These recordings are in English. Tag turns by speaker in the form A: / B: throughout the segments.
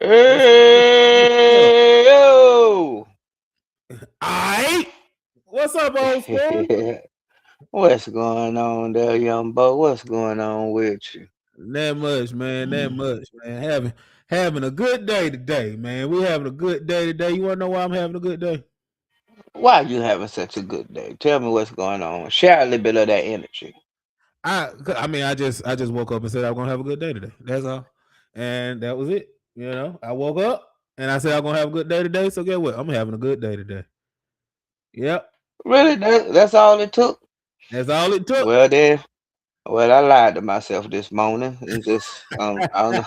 A: What's up?
B: Hey, yo.
A: Alright. What's up, old school?
B: What's going on there, young boy? What's going on with you?
A: That much, man. That much, man. Having a good day today, man. We having a good day today. You wanna know why I'm having a good day?
B: Why you having such a good day? Tell me what's going on. Share a little bit of that energy.
A: I mean, I just woke up and said I'm gonna have a good day today. That's all. And that was it. I woke up and I said I'm gonna have a good day today. So get what? I'm having a good day today. Yep.
B: Really? That's all it took?
A: That's all it took.
B: Well, then, well, I lied to myself this morning. It's just, I don't know.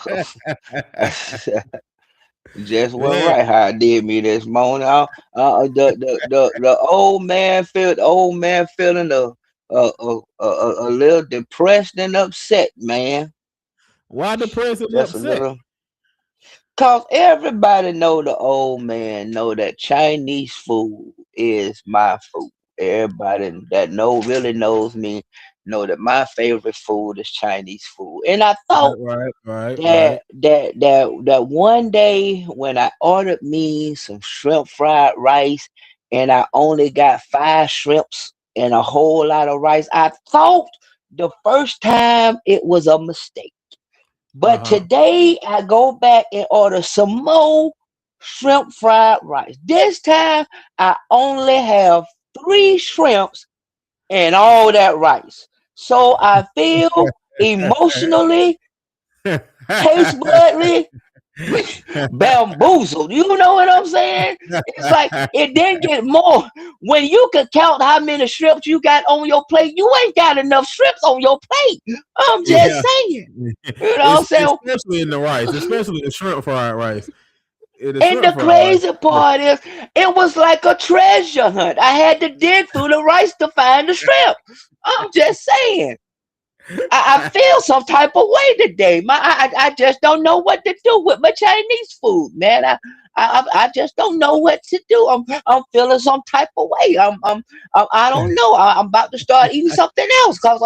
B: Just wasn't
A: Yeah.
B: right how I did me this morning. The old man feeling a little depressed and upset, man.
A: Why depressed and
B: Just a
A: upset?
B: little, cause everybody know the old man know that Chinese food is my food. Everybody that really knows me know that my favorite food is Chinese food. And I
A: Right,
B: thought
A: right, right, right.
B: that one day when I ordered me some shrimp fried rice and I only got five shrimps and a whole lot of rice, I thought the first time it was a mistake. But
A: Uh-huh.
B: today I go back and order some more shrimp fried rice. This time I only have three shrimps and all that rice. So I feel emotionally, taste budly, bamboozled. You know what I'm saying? It's like it didn't get more. When you can count how many shrimps you got on your plate, you ain't got enough shrimps on your plate. I'm just
A: Yeah.
B: saying. You know what I'm saying?
A: Especially in the rice, especially the shrimp fried rice. The
B: And
A: shrimp
B: the
A: fried rice.
B: crazy part is, it was like a treasure hunt. I had to dig through the rice to find the shrimp. I'm just saying. I feel some type of way today. I just don't know what to do with my Chinese food, man. I just don't know what to do. I'm feeling some type of way. I don't know. I'm about to start eating something else because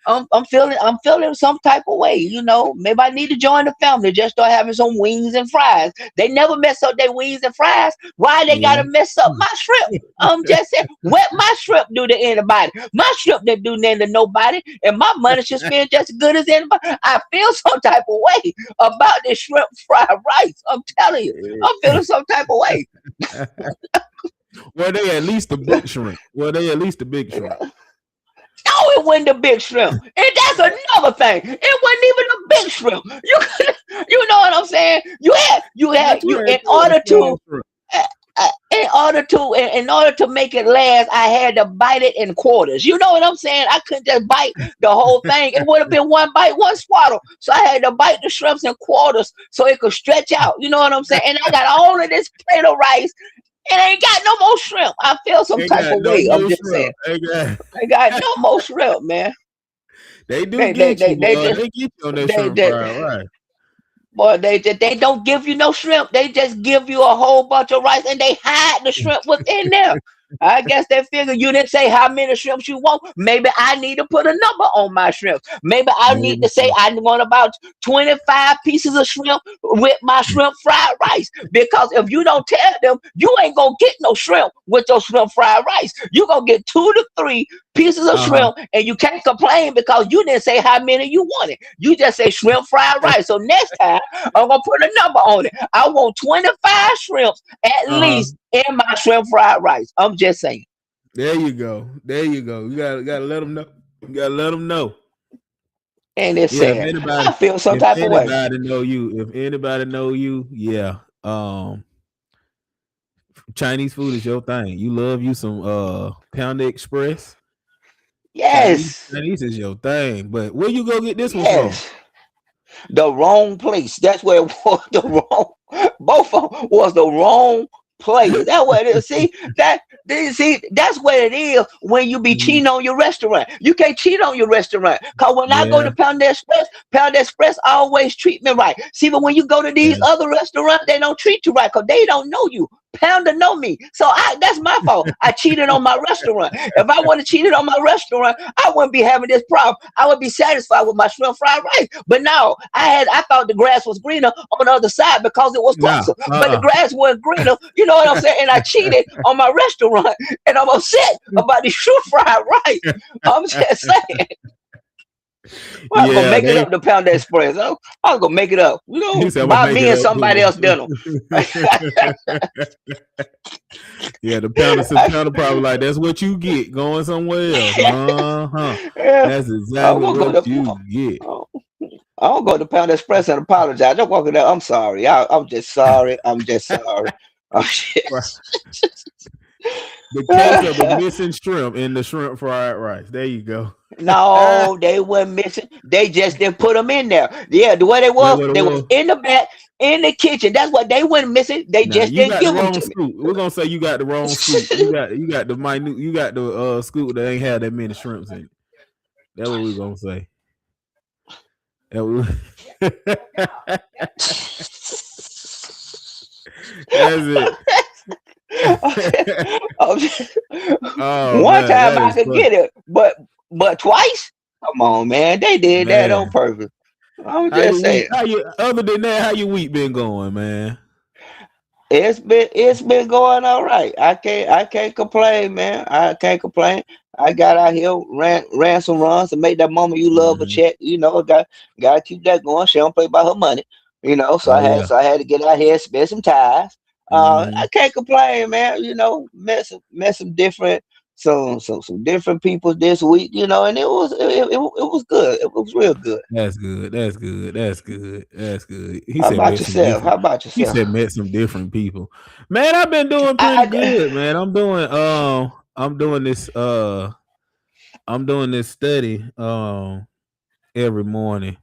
B: I'm feeling some type of way. Maybe I need to join the family. Just start having some wings and fries. They never mess up their wings and fries. Why they
A: Yeah.
B: gotta mess up my shrimp? I'm just saying, what my shrimp do to anybody? My shrimp didn't do nothing to nobody, and my money should spend just as good as anybody. I feel some type of way about this shrimp fried rice. I'm telling you, I'm feeling some type of way.
A: Well, they at least the big shrimp. Well, they at least the big shrimp.
B: No, it wasn't the big shrimp, and that's another thing. It wasn't even the big shrimp. You know what I'm saying?
A: But you had
B: In
A: two of the
B: order
A: small
B: to
A: shrimp.
B: in order to make it last, I had to bite it in quarters. You know what I'm saying? I couldn't just bite the whole thing. It would have been one bite, one swallow. So I had to bite the shrimps in quarters so it could stretch out. You know what I'm saying? And I got all of this plate of rice and I ain't got no more shrimp. I feel some
A: Ain't
B: type
A: got
B: of
A: no
B: way. I'm
A: more
B: just saying.
A: shrimp. Ain't got.
B: I got no more shrimp, man.
A: They do
B: They they
A: get
B: they
A: you,
B: they
A: boy.
B: just
A: They get you on that
B: they
A: shrimp
B: they
A: fried rice.
B: boy, they don't give you no shrimp. They just give you a whole bunch of rice and they hide the shrimp within there. I guess they figure you didn't say how many shrimps you want. Maybe I need to put a number on my shrimps. Maybe I need to
A: Maybe
B: say I want about 25 pieces of shrimp with my shrimp fried rice. Because if you don't tell them, you ain't gonna get no shrimp with your shrimp fried rice. You gonna get 2 to 3 pieces of
A: uh-huh.
B: shrimp, and you can't complain because you didn't say how many you wanted. You just say shrimp fried rice. So next time I'm gonna put a number on it. I want 25 shrimps at
A: Uh-huh.
B: least in my shrimp fried rice. I'm just saying.
A: There you go. There you go. You gotta let them know. You gotta let them know.
B: And it's
A: Yeah,
B: sad. I feel some type of way.
A: if anybody know you, yeah. Chinese food is your thing. You love you some Panda Express. Chinese
B: Yes.
A: Chinese is your thing. But where you go get this one from?
B: Yes. The wrong place. That's where it was the wrong. Both of them was the wrong place. That's what it is. See, that's what it is when you be
A: Mm,
B: cheating on your restaurant. You can't cheat on your restaurant. Cause when I go
A: yeah,
B: to Pound Express always treat me right. See, but when you go to these
A: yeah.
B: other restaurants, they don't treat you right because they don't know you. Pounder know me, so that's my fault. I cheated on my restaurant. If I wouldn't have cheated on my restaurant, I wouldn't be having this problem. I would be satisfied with my shrimp fried rice. But now I thought the grass was greener on the other side because it was
A: Nah,
B: closer. But the grass wasn't greener. You know what I'm saying? And I cheated on my restaurant, and I'm upset about the shrimp fried rice. I'm just saying. Well, I'm gonna
A: yeah,
B: make it up to Panda Express. I'm gonna make it up.
A: he said I'm gonna
B: Buy
A: make
B: me
A: it
B: and
A: up
B: somebody else dinner.
A: Yeah, the pounder probably like that's what you get going somewhere else.
B: Yeah.
A: That's exactly what you get.
B: I'll go to Pound Express and apologize. Don't walk in there. I'm sorry. I'm just sorry. I'm just sorry.
A: The case of the missing shrimp in the shrimp fried rice. There you go.
B: No, they weren't missing. They just didn't put them in there. Yeah, the way they was in the back, in the kitchen. That's what they weren't missing. They just
A: you
B: didn't
A: got
B: give
A: the
B: them
A: wrong
B: to
A: scoop. We're gonna say you got the wrong scoop. You got the minute. You got the scoop that ain't had that many shrimps in it. That's what we're gonna say. That's it.
B: One time I could get it, but twice? Come on, man. They did that on purpose. I'm just saying.
A: Other than that, how your week been going, man?
B: It's been going all right. I can't complain, man. I can't complain. I got out here, ran some runs to make that mama you love a check. You know, gotta keep that going. She don't play by her money. You know, so I had to get out here and spend some time. I can't complain, man. You know, met some different some different people this week. You know, and it was good. It was real good.
A: That's good. That's good. That's good. That's good. He
B: How
A: said
B: about yourself? How about
A: He
B: yourself?
A: said met some different people. Man, I've been doing pretty good, man. I'm doing this study every morning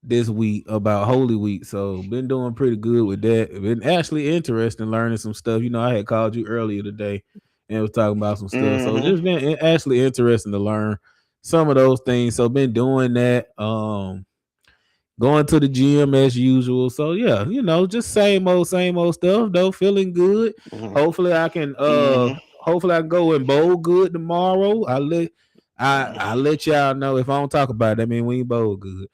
A: this week about Holy Week. So been doing pretty good with that. Been actually interested in learning some stuff. You know, I had called you earlier today and was talking about some stuff. So just been actually interesting to learn some of those things. So been doing that. Going to the gym as usual. So yeah, you know, just same old stuff though. Feeling good. Hopefully I can hopefully I go and bowl good tomorrow. I let y'all know if I don't talk about it, I mean we ain't bowl good.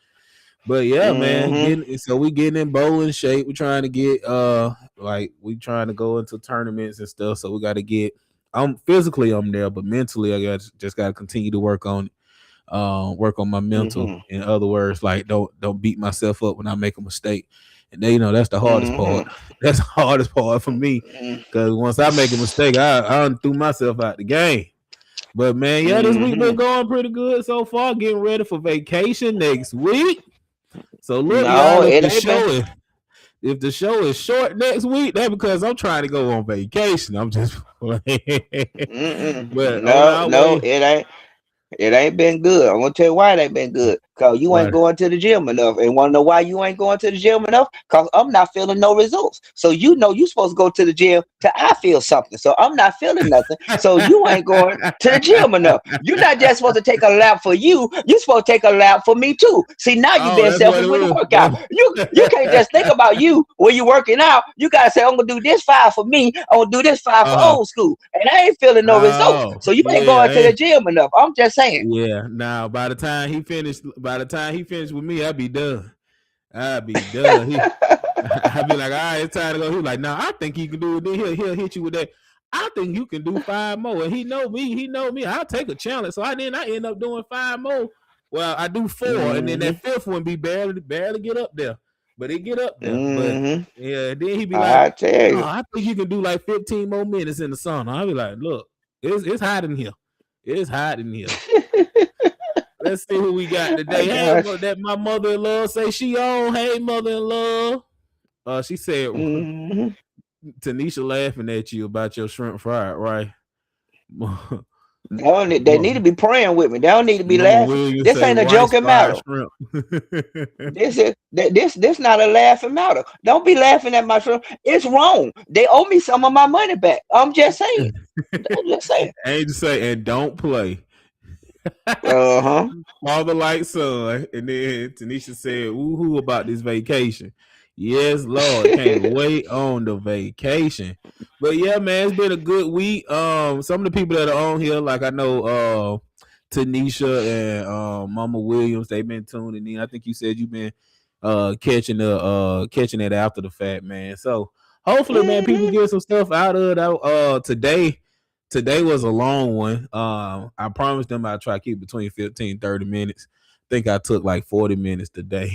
A: But yeah, man, we getting in bowling shape. We're trying to get we trying to go into tournaments and stuff. So we got to get. I'm physically there, but mentally I just got to continue to work on my mental. In other words, like don't beat myself up when I make a mistake. And then, you know, that's the hardest part. That's the hardest part for me because once I make a mistake, I threw myself out the game. But man, yeah, this week been going pretty good so far. Getting ready for vacation next week. So look, y'all, if the show is short next week, that's because I'm trying to go on vacation. I'm just playing.
B: But no, it ain't. It ain't been good. I'm gonna tell you why it ain't been good. Cause you ain't going to the gym enough. And wanna know why you ain't going to the gym enough? Cause I'm not feeling no results. So you know you supposed to go to the gym till I feel something. So I'm not feeling nothing. So you ain't going to the gym enough. You're not just supposed to take a lap for you. You're supposed to take a lap for me too. See, now you being selfish with the workout. You can't just think about you when you're working out. You gotta say, I'm gonna do this 5 for me. I'm gonna do this 5 for old school. And I ain't feeling no results. So you ain't going to the gym enough. I'm just saying.
A: Yeah. Now, by the time he finished with me, I'd be done. I'd be done. I'd be like, all right, it's time to go. He was like, nah, I think he can do it. Then he'll hit you with that. I think you can do 5 more. And he know me. I'll take a challenge. So I end up doing 5 more. Well, I do 4, and then that 5th one be barely get up there. But it get up there. But yeah, then he be like, I think you can do like 15 more minutes in the sauna. I'll be like, look, it's hot in here. It's hot in here. Let's see who we got today. Hey, that my mother-in-law say she on. Hey, mother-in-law. She said, Tanisha laughing at you about your shrimp fried, right?
B: They need to be praying with me. They don't need to be laughing. This ain't a joking matter. This not a laughing matter. Don't be laughing at my shrimp. It's wrong. They owe me some of my money back. I'm just saying.
A: Ain't just say, and don't play. Father like son. And then Tanisha said, woohoo about this vacation. Yes, Lord. Can't wait on the vacation. But yeah, man, it's been a good week. Some of the people that are on here, like I know Tanisha and Mama Williams, they've been tuning in. I think you said you've been catching it after the fact, man. So hopefully, man, people
B: Hmm.
A: get some stuff out of it. Today was a long one. I promised them I'd try to keep between 15-30 minutes. I think I took like 40 minutes today.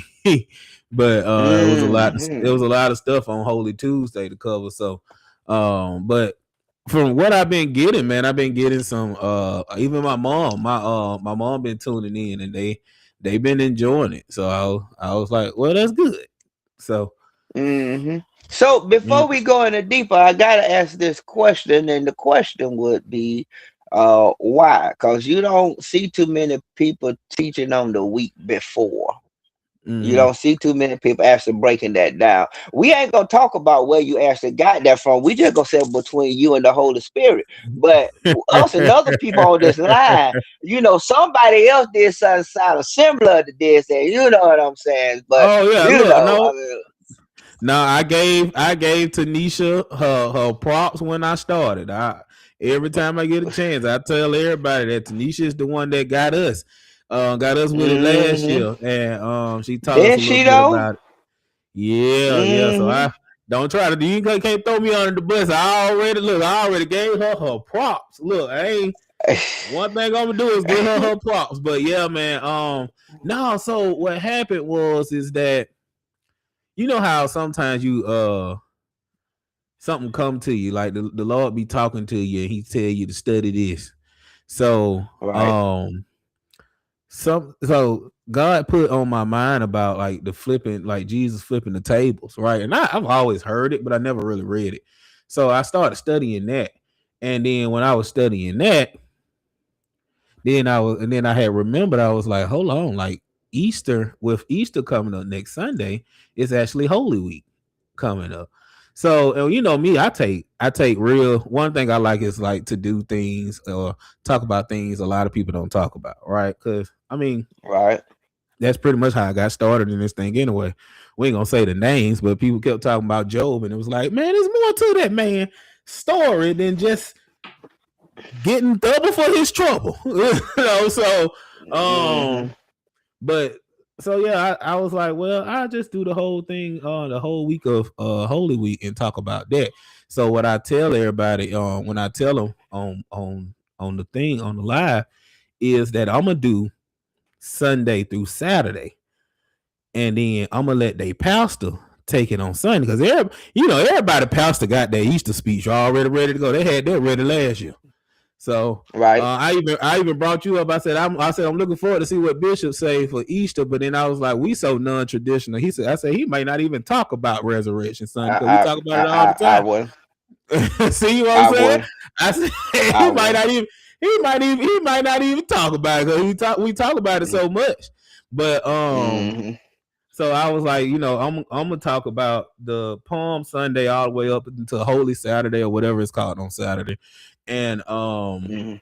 A: But it was a lot. It was
B: Hmm.
A: a lot of stuff on Holy Tuesday to cover. So, but from what I've been getting, man, I've been getting some. Even my mom been tuning in, and they've been enjoying it. So I was like, well, that's good. So,
B: Hmm. So
A: mm,
B: before we go any deeper, I gotta ask this question, and the question would be, why? Because you don't see too many people teaching on the week before. You
A: mm.
B: don't see too many people actually breaking that down. We ain't gonna talk about where you actually got that from. We just gonna say between you and the Holy Spirit. But us and other people on this line, somebody else did something sound similar to this, and you know what I'm saying. But
A: Oh yeah,
B: you
A: look,
B: know, I
A: no,
B: mean,
A: no, I gave Tanisha her props when I started. Every time I get a chance, I tell everybody that Tanisha is the one that got us with it last
B: hmm
A: year, and she taught us
B: didn't
A: a little
B: she
A: bit
B: though?
A: about it. Yeah, yeah. So
B: Hmm
A: I don't try to. You can't throw me under the bus. I already gave her props. Look, I ain't one thing I'm gonna do is give her props. But yeah, man. No. So what happened was is that you know how sometimes you something come to you like the Lord be talking to you and he tell you to study this. So
B: Right,
A: so God put on my mind about like the flipping, like Jesus flipping the tables, right? And I've always heard it, but I never really read it. So I started studying that. And then when I was studying that, then I had remembered I was like, hold on, like with Easter coming up next Sunday, it's actually Holy Week coming up. So and you know me, I take real one thing I like is like to do things or talk about things a lot of people don't talk about, right? Because I mean,
B: right.
A: that's pretty much how I got started in this thing anyway. We ain't gonna say the names, but people kept talking about Job, and it was like, man, there's more to that man story than just getting double for his trouble. So
B: Hmm
A: um but so yeah, I was like, well, I'll just do the whole thing the whole week of Holy Week and talk about that. So what I tell everybody when I tell them on the thing on the live is that I'm gonna do Sunday through Saturday, and then I'm gonna let they pastor take it on Sunday because everybody pastor got their Easter speech already ready to go. They had that ready last year. So
B: Right.
A: I even brought you up. I said I'm looking forward to see what Bishop say for Easter. But then I was like, we so non-traditional. I said he might not even talk about Resurrection Sunday because we
B: I
A: talk about
B: I
A: it all the
B: I
A: time.
B: would.
A: See what I'm
B: I
A: saying?
B: would.
A: I said
B: I would.
A: he might not even talk about it because we talk about it so much. But
B: Mm-hmm.
A: so I was like, I'm gonna talk about the Palm Sunday all the way up until Holy Saturday or whatever it's called on Saturday, and
B: Mm-hmm.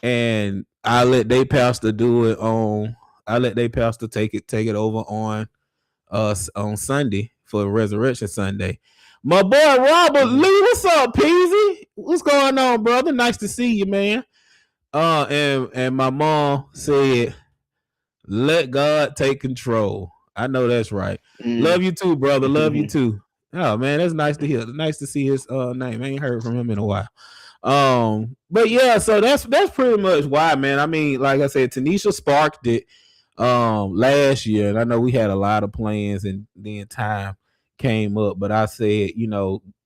A: I let they pastor do it on. I let they pastor take it over on Sunday for Resurrection Sunday. My boy Robert
B: Mm-hmm.
A: Lee, what's up, Peasy? What's going on, brother? Nice to see you, man. And my mom said, "Let God take control." I know that's right. Love you too, brother. Love you
B: Mm-hmm.
A: too. Oh man, that's nice to hear. Nice to see his name. I ain't heard from him in a while. But yeah, so that's pretty much why, man. I mean, like I said, Tanisha sparked it last year, and I know we had a lot of plans, and then time came up. But I said,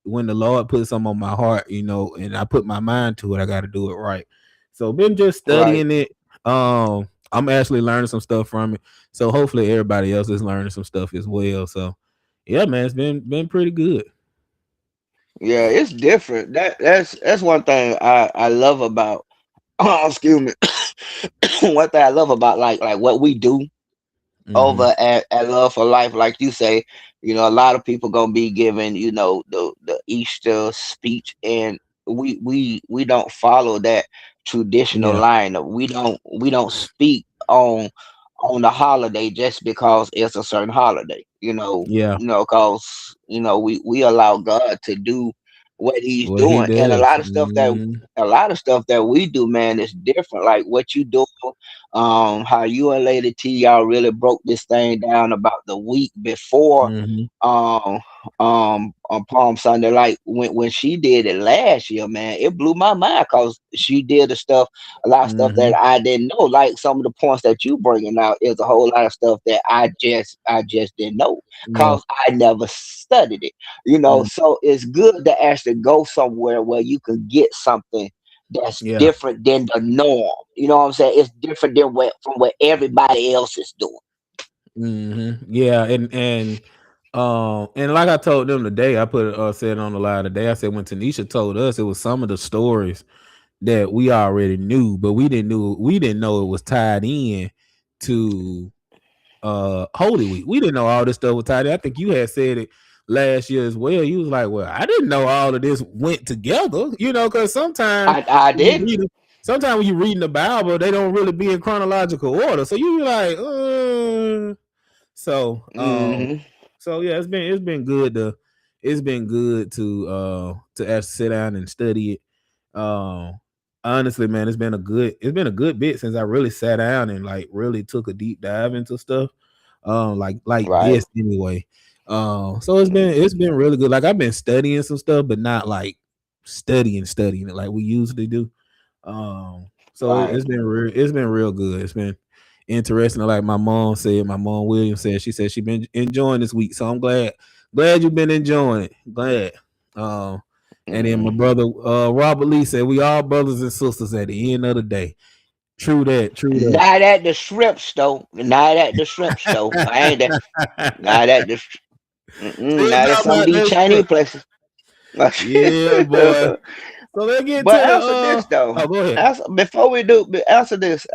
A: when the Lord put something on my heart, and I put my mind to it, I got to do it right. So been just
B: Right.
A: studying it. I'm actually learning some stuff from it. So hopefully everybody else is learning some stuff as well. So yeah, man, it's been pretty good.
B: Yeah, it's different. That's one thing I love about excuse me. One thing I love about like what we do
A: Mm-hmm.
B: over at Love for Life, like you say, a lot of people gonna be giving, the Easter speech, and we don't follow that traditional
A: Yeah.
B: line. We don't speak on the holiday just because it's a certain holiday.
A: Yeah.
B: Cause we allow God to do what He's
A: What he
B: doing, and
A: does. Mm-hmm.
B: a lot of stuff that we do, man, is different. Like what you do, how you and Lady T, y'all really broke this thing down about the week before,
A: Mm-hmm.
B: um, on Palm Sunday. Like when she did it last year, man, it blew my mind because she did a lot of stuff that
A: Mm-hmm.
B: I didn't know. Like some of the points that you bringing out is a whole lot of stuff that I just didn't know
A: Yeah.
B: because I never studied it.
A: Mm,
B: So it's good to actually go somewhere where you can get something that's
A: yeah.
B: different than the norm. You know what I'm saying? It's different than what everybody else is doing.
A: Mm-hmm. Yeah. And like I told them today, I put said on the line today. I said when Tanisha told us, it was some of the stories that we already knew, but we didn't know it was tied in to Holy Week. We didn't know all this stuff was tied in. I think you had said it last year as well. You was like, well, I didn't know all of this went together, because
B: I didn't.
A: sometimes when you reading the Bible, they don't really be in chronological order. So you be like, so
B: Hmm.
A: so yeah, it's been good to actually sit down and study it. Honestly, man, it's been a good bit since I really sat down and like really took a deep dive into stuff. Like
B: Right.
A: this anyway. So it's been really good. Like I've been studying some stuff, but not like studying it like we usually do. So
B: Right.
A: it's been real good. It's been interesting. Like my mom Williams said, she said she been enjoying this week. So I'm glad you've been enjoying it. Glad. Um, and then my
B: Hmm.
A: brother Robert Lee said we all brothers and sisters at the end of the day. True that. True
B: Not at the shrimp store. Not at the shrimp store. I ain't that.
A: that.
B: Not at the.
A: Still
B: Not at
A: talking
B: some of
A: about
B: these
A: that
B: Chinese
A: shit.
B: places.
A: Yeah, boy. So let's get to
B: But
A: the
B: answer this though.
A: oh, go ahead.
B: Before we do, answer this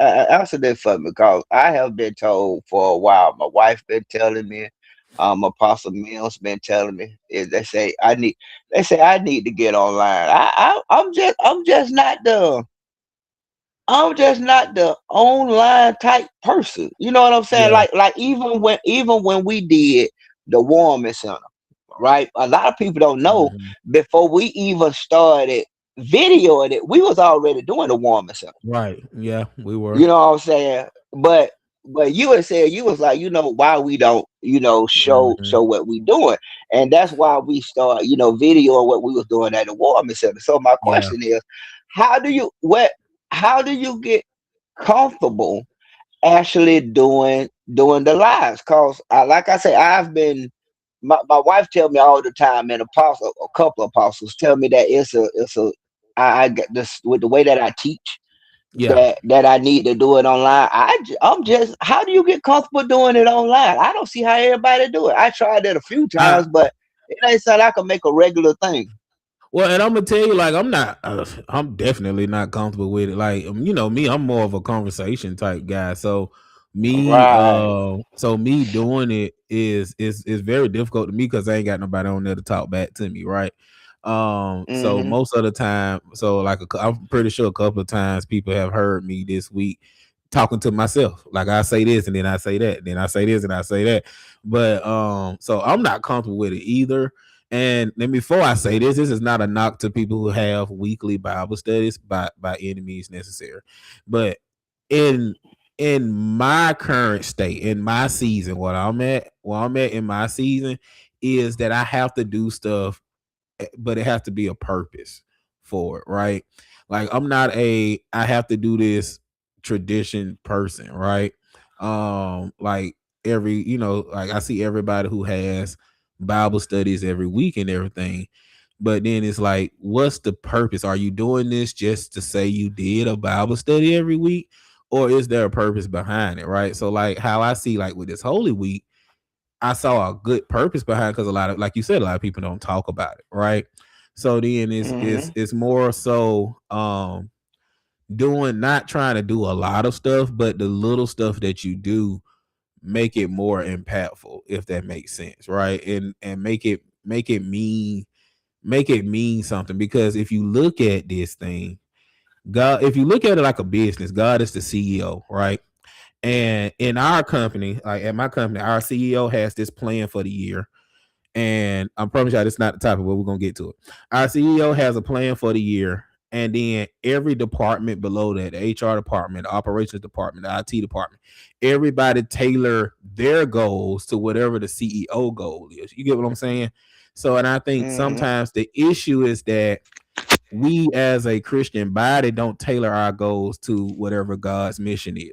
B: for me because I have been told for a while. My wife been telling me, Apostle Mills been telling me. Is they say I need to get online. I'm just not the online type person. You know what I'm saying?
A: Yeah.
B: Like even when we did the warming center, right? A lot of people don't know
A: Mhm.
B: before we even started videoing it, we was already doing the warming center.
A: Right. Yeah, we were.
B: You know what I'm saying? But you had said you was like, why we don't,
A: Mhm.
B: show what we doing. And that's why we start, videoing what we was doing at the warming center. So my
A: Yeah.
B: question is, how do you what how do you get comfortable actually doing the lives? Cause like I say, my wife tell me all the time, and a couple of apostles tell me that I get this with the way that I teach
A: Yeah.
B: that I need to do it online. I'm just, how do you get comfortable doing it online? I don't see how everybody do it. I tried it a few
A: I
B: times, but it ain't something I can make a regular thing.
A: Well, and I'm gonna tell you, like, I'm definitely not comfortable with it. Like, me, I'm more of a conversation type guy.
B: Right.
A: So me doing it is very difficult to me because I ain't got nobody on there to talk back to me, right? So
B: Hmm.
A: most of the time, so like, I'm pretty sure a couple of times people have heard me this week talking to myself. Like I say this and then I say that, then I say this and I say that. But so I'm not comfortable with it either. And then before I say this is not a knock to people who have weekly Bible studies by any means necessary. But in in my current state, in my season, where I'm at in my season is that I have to do stuff, but it has to be a purpose for it, right? Like I'm not a I have to do this tradition person, right? Like like I see everybody who has Bible studies every week and everything. But then it's like, what's the purpose? Are you doing this just to say you did a Bible study every week? Or is there a purpose behind it? Right. So like how I see like with this Holy Week, I saw a good purpose behind because a lot of, like you said, a lot of people don't talk about it, right? So then
B: Hmm.
A: it's more so doing, not trying to do a lot of stuff, but the little stuff that you do, make it more impactful, if that makes sense, right? And make it mean something. Because if you look at this thing, God, if you look at it like a business, God is the CEO, right? And in our company, like at my company, our CEO has this plan for the year. And I'm promise y'all it's not the topic, but we're gonna get to it. Our CEO has a plan for the year, and then every department below that, the HR department, the operations department, the IT department, everybody tailor their goals to whatever the CEO goal is. You get what I'm saying? So, and I think
B: Mm-hmm.
A: sometimes the issue is that we as a Christian body don't tailor our goals to whatever God's mission is.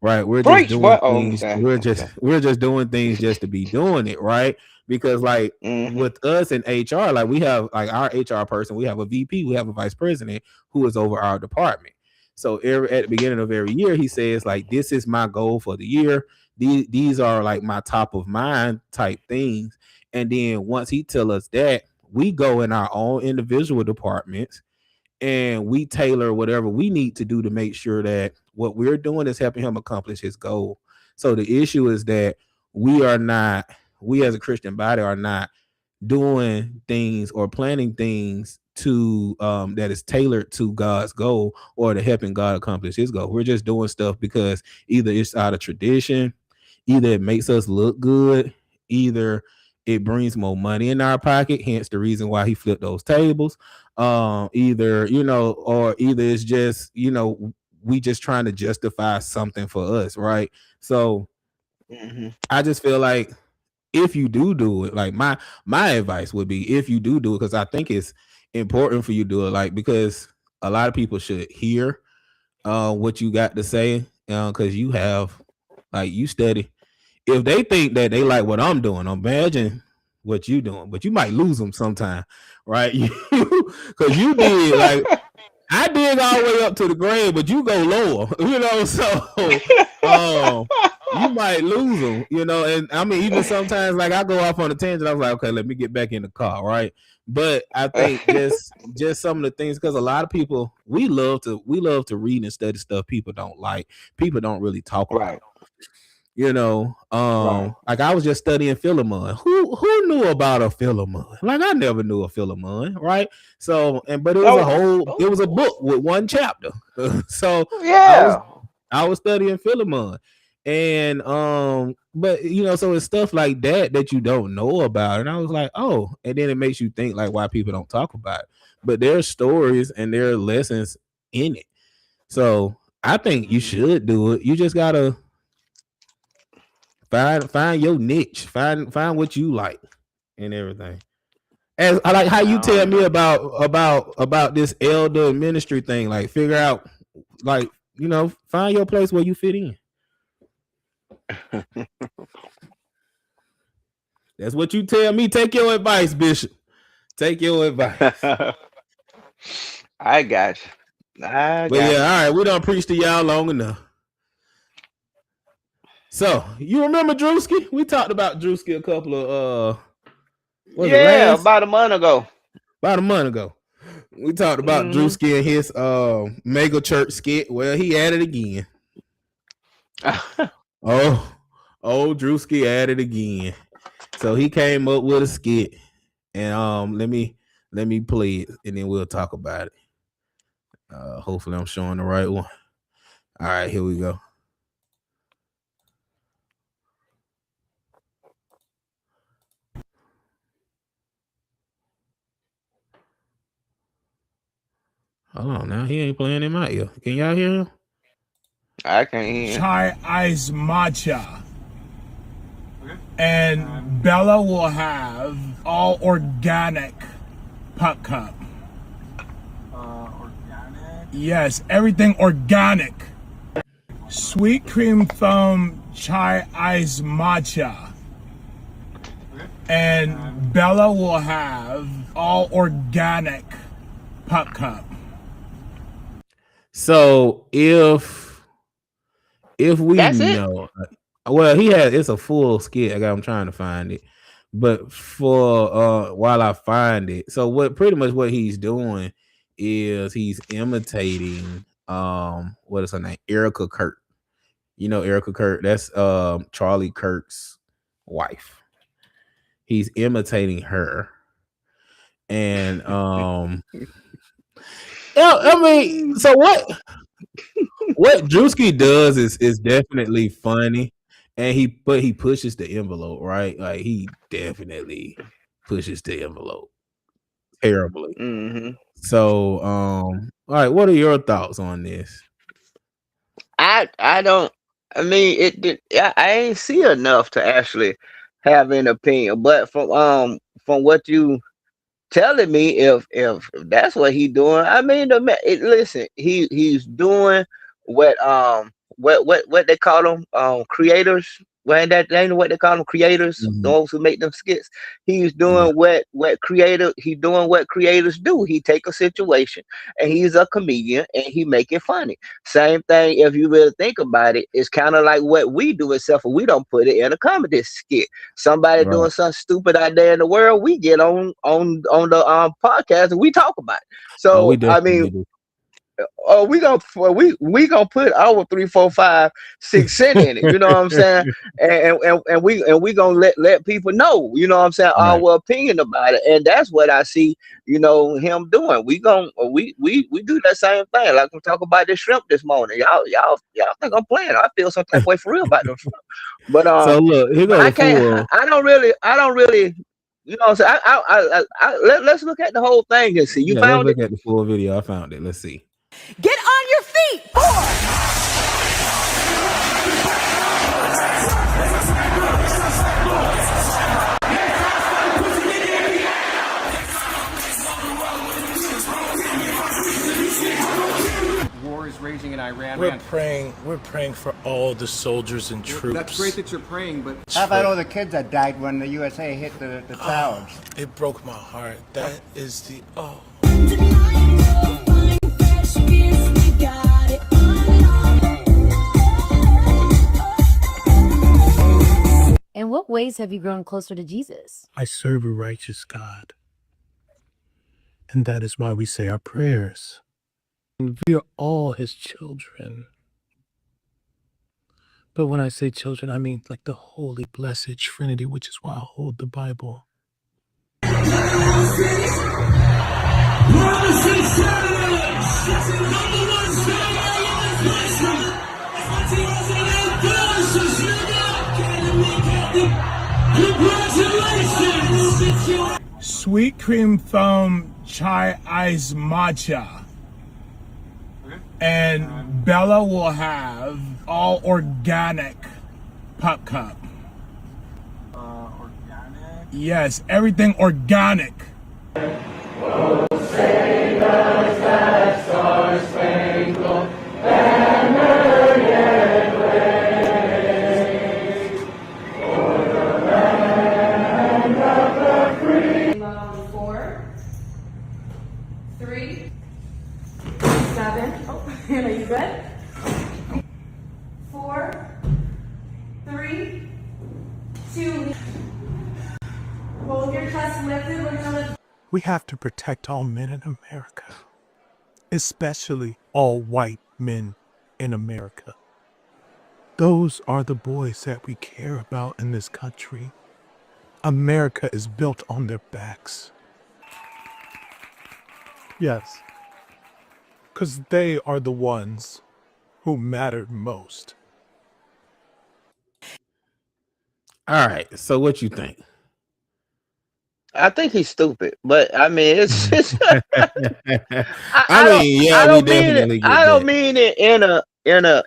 A: Right? We're just
B: Preach,
A: doing
B: boy. Oh,
A: things.
B: okay.
A: We're just
B: Okay.
A: we're just doing things just to be doing it, right? Because like
B: Mm-hmm.
A: with us in HR, like we have like our HR person, we have a VP, we have a vice president who is over our department. So at the beginning of every year, he says like, "This is my goal for the year. These are like my top of mind type things." And then once he tell us that, we go in our own individual departments and we tailor whatever we need to do to make sure that what we're doing is helping him accomplish his goal. So the issue is that we are not, we as a Christian body are not doing things or planning things to that is tailored to God's goal or to helping God accomplish his goal. We're just doing stuff because either it's out of tradition, either it makes us look good, either it brings more money in our pocket, hence the reason why he flipped those tables. Either, you know, or either it's just, you know, we just trying to justify something for us, right? So
B: Mm-hmm.
A: I just feel like if you do it, like my advice would be if you do it, because I think it's important for you to do it, like because a lot of people should hear what you got to say, because you have like you study. If they think that they like what I'm doing, imagine what you doing, but you might lose them sometime, right? Because you did like I dig all the way up to the grave, but you go lower, you know. So, um, you might lose them, you know. And I mean, even sometimes, like I go off on a tangent. I was like, okay, let me get back in the car, right? But I think just some of the things, because a lot of people we love to read and study stuff people don't like, people don't really talk
B: Right.
A: about. You know,
B: Right.
A: like I was just studying Philemon. Who knew about a Philemon? Like I never knew a Philemon, right? So, and but
B: Oh,
A: it was a book with one chapter. So I was
B: yeah.
A: I was studying Philemon, and but you know, so it's stuff like that that you don't know about, and I was like, oh, and then it makes you think like why people don't talk about it, but there's stories and there are lessons in it. So I think you
B: Mhm.
A: should do it. You just gotta find your niche. Find what you like and everything. As I like how you
B: I
A: tell
B: don't
A: me
B: know.
A: about this elder ministry thing. Like figure out like find your place where you fit in. That's what you tell me. Take your advice, Bishop. Take your advice.
B: I got you. I
A: But yeah,
B: got you.
A: all right, we don't preach to y'all long enough. So you remember Druski? We talked about Druski a couple of was it
B: Yeah,
A: last
B: about a month ago.
A: about a month ago. We talked about
B: Mm-hmm.
A: Druski and his mega church skit. Well, he at it again. Oh, Druski at it again. So he came up with a skit, and let me play it, and then we'll talk about it. Hopefully, I'm showing the right one. All right, here we go. Hold on, now he ain't playing in my ear. Can y'all hear him?
B: I can't hear.
C: Chai ice matcha. And Bella will have all organic puck cup. Organic? Yes, everything organic. Sweet cream foam chai ice matcha. And Bella will have all organic puck cup.
A: So if we
B: That's it.
A: know, well, he had it's a full skit. I'm trying to find it, but for while I find it, so what he's doing is he's imitating what is her name, Erica Kirk. You know Erica Kirk, that's Charlie Kirk's wife. He's imitating her, and yeah, I mean, so what? What Druski does is definitely funny, and he pushes the envelope, right? Like he definitely pushes the envelope terribly.
B: Mm-hmm.
A: So, all right, what are your thoughts on this?
B: I don't. I mean, I ain't see enough to actually have an opinion. But from what you telling me, if that's what he doing, I mean, listen, he's doing what what they call them, creators. Well, that ain't what they call them, creators,
A: Mhm.
B: those who make them skits. He's
A: Yeah,
B: doing he doing what creators do. He take a situation and he's a comedian and he make it funny. Same thing, if you really think about it, it's kind of like what we do, except for we don't put it in a comedy skit. Somebody
A: right.
B: doing something stupid out there in the world, we get on the podcast and we talk about it.
A: Oh, we
B: So I
A: definitely
B: mean,
A: do.
B: we gonna put our 3, 4, 5, 6 cent in it. You know what I'm saying? And we gonna let people know. You know what I'm saying?
A: Right.
B: Our opinion about it, and that's what I see. You know him doing. We do that same thing. Like we talk about this shrimp this morning. Y'all think I'm playing? I feel some type of way for real about them shrimp. But
A: So look, here
B: but
A: go
B: I
A: the
B: can't.
A: full.
B: I don't really. You know what I'm saying? Let's look at the whole thing and see. You
A: Yeah, let's
B: found it?
A: look at the full video. I found it. Let's see.
D: Get on your feet. 4.
E: War is raging in Iran.
C: We're praying for all the soldiers and troops.
E: That's great that you're praying, but
F: How about all the kids that died when the USA hit the towers?
C: It broke my heart. That is the
G: In what ways have you grown closer to Jesus?
C: I serve a righteous God. And that is why we say our prayers. And we are all his children. But when I say children, I mean like the holy, blessed Trinity, which is why I hold the Bible. Sweet cream foam chai ice matcha. And Bella will have all organic pop cup.
E: organic.
C: Yes, everything organic.
H: Four, 3, 7. Oh, Hannah, you good? 4, 3, 2. Hold your chest lifted. We're gonna lift.
C: We have to protect all men in America, especially all white men in America. Those are the boys that we care about in this country. America is built on their backs. Yes, because they are the ones who mattered most.
A: All right. So what you think?
B: I think he's stupid, but I mean, it's
A: I mean, yeah,
B: I
A: we
B: don't mean it.
A: definitely get
B: I don't
A: that.
B: mean it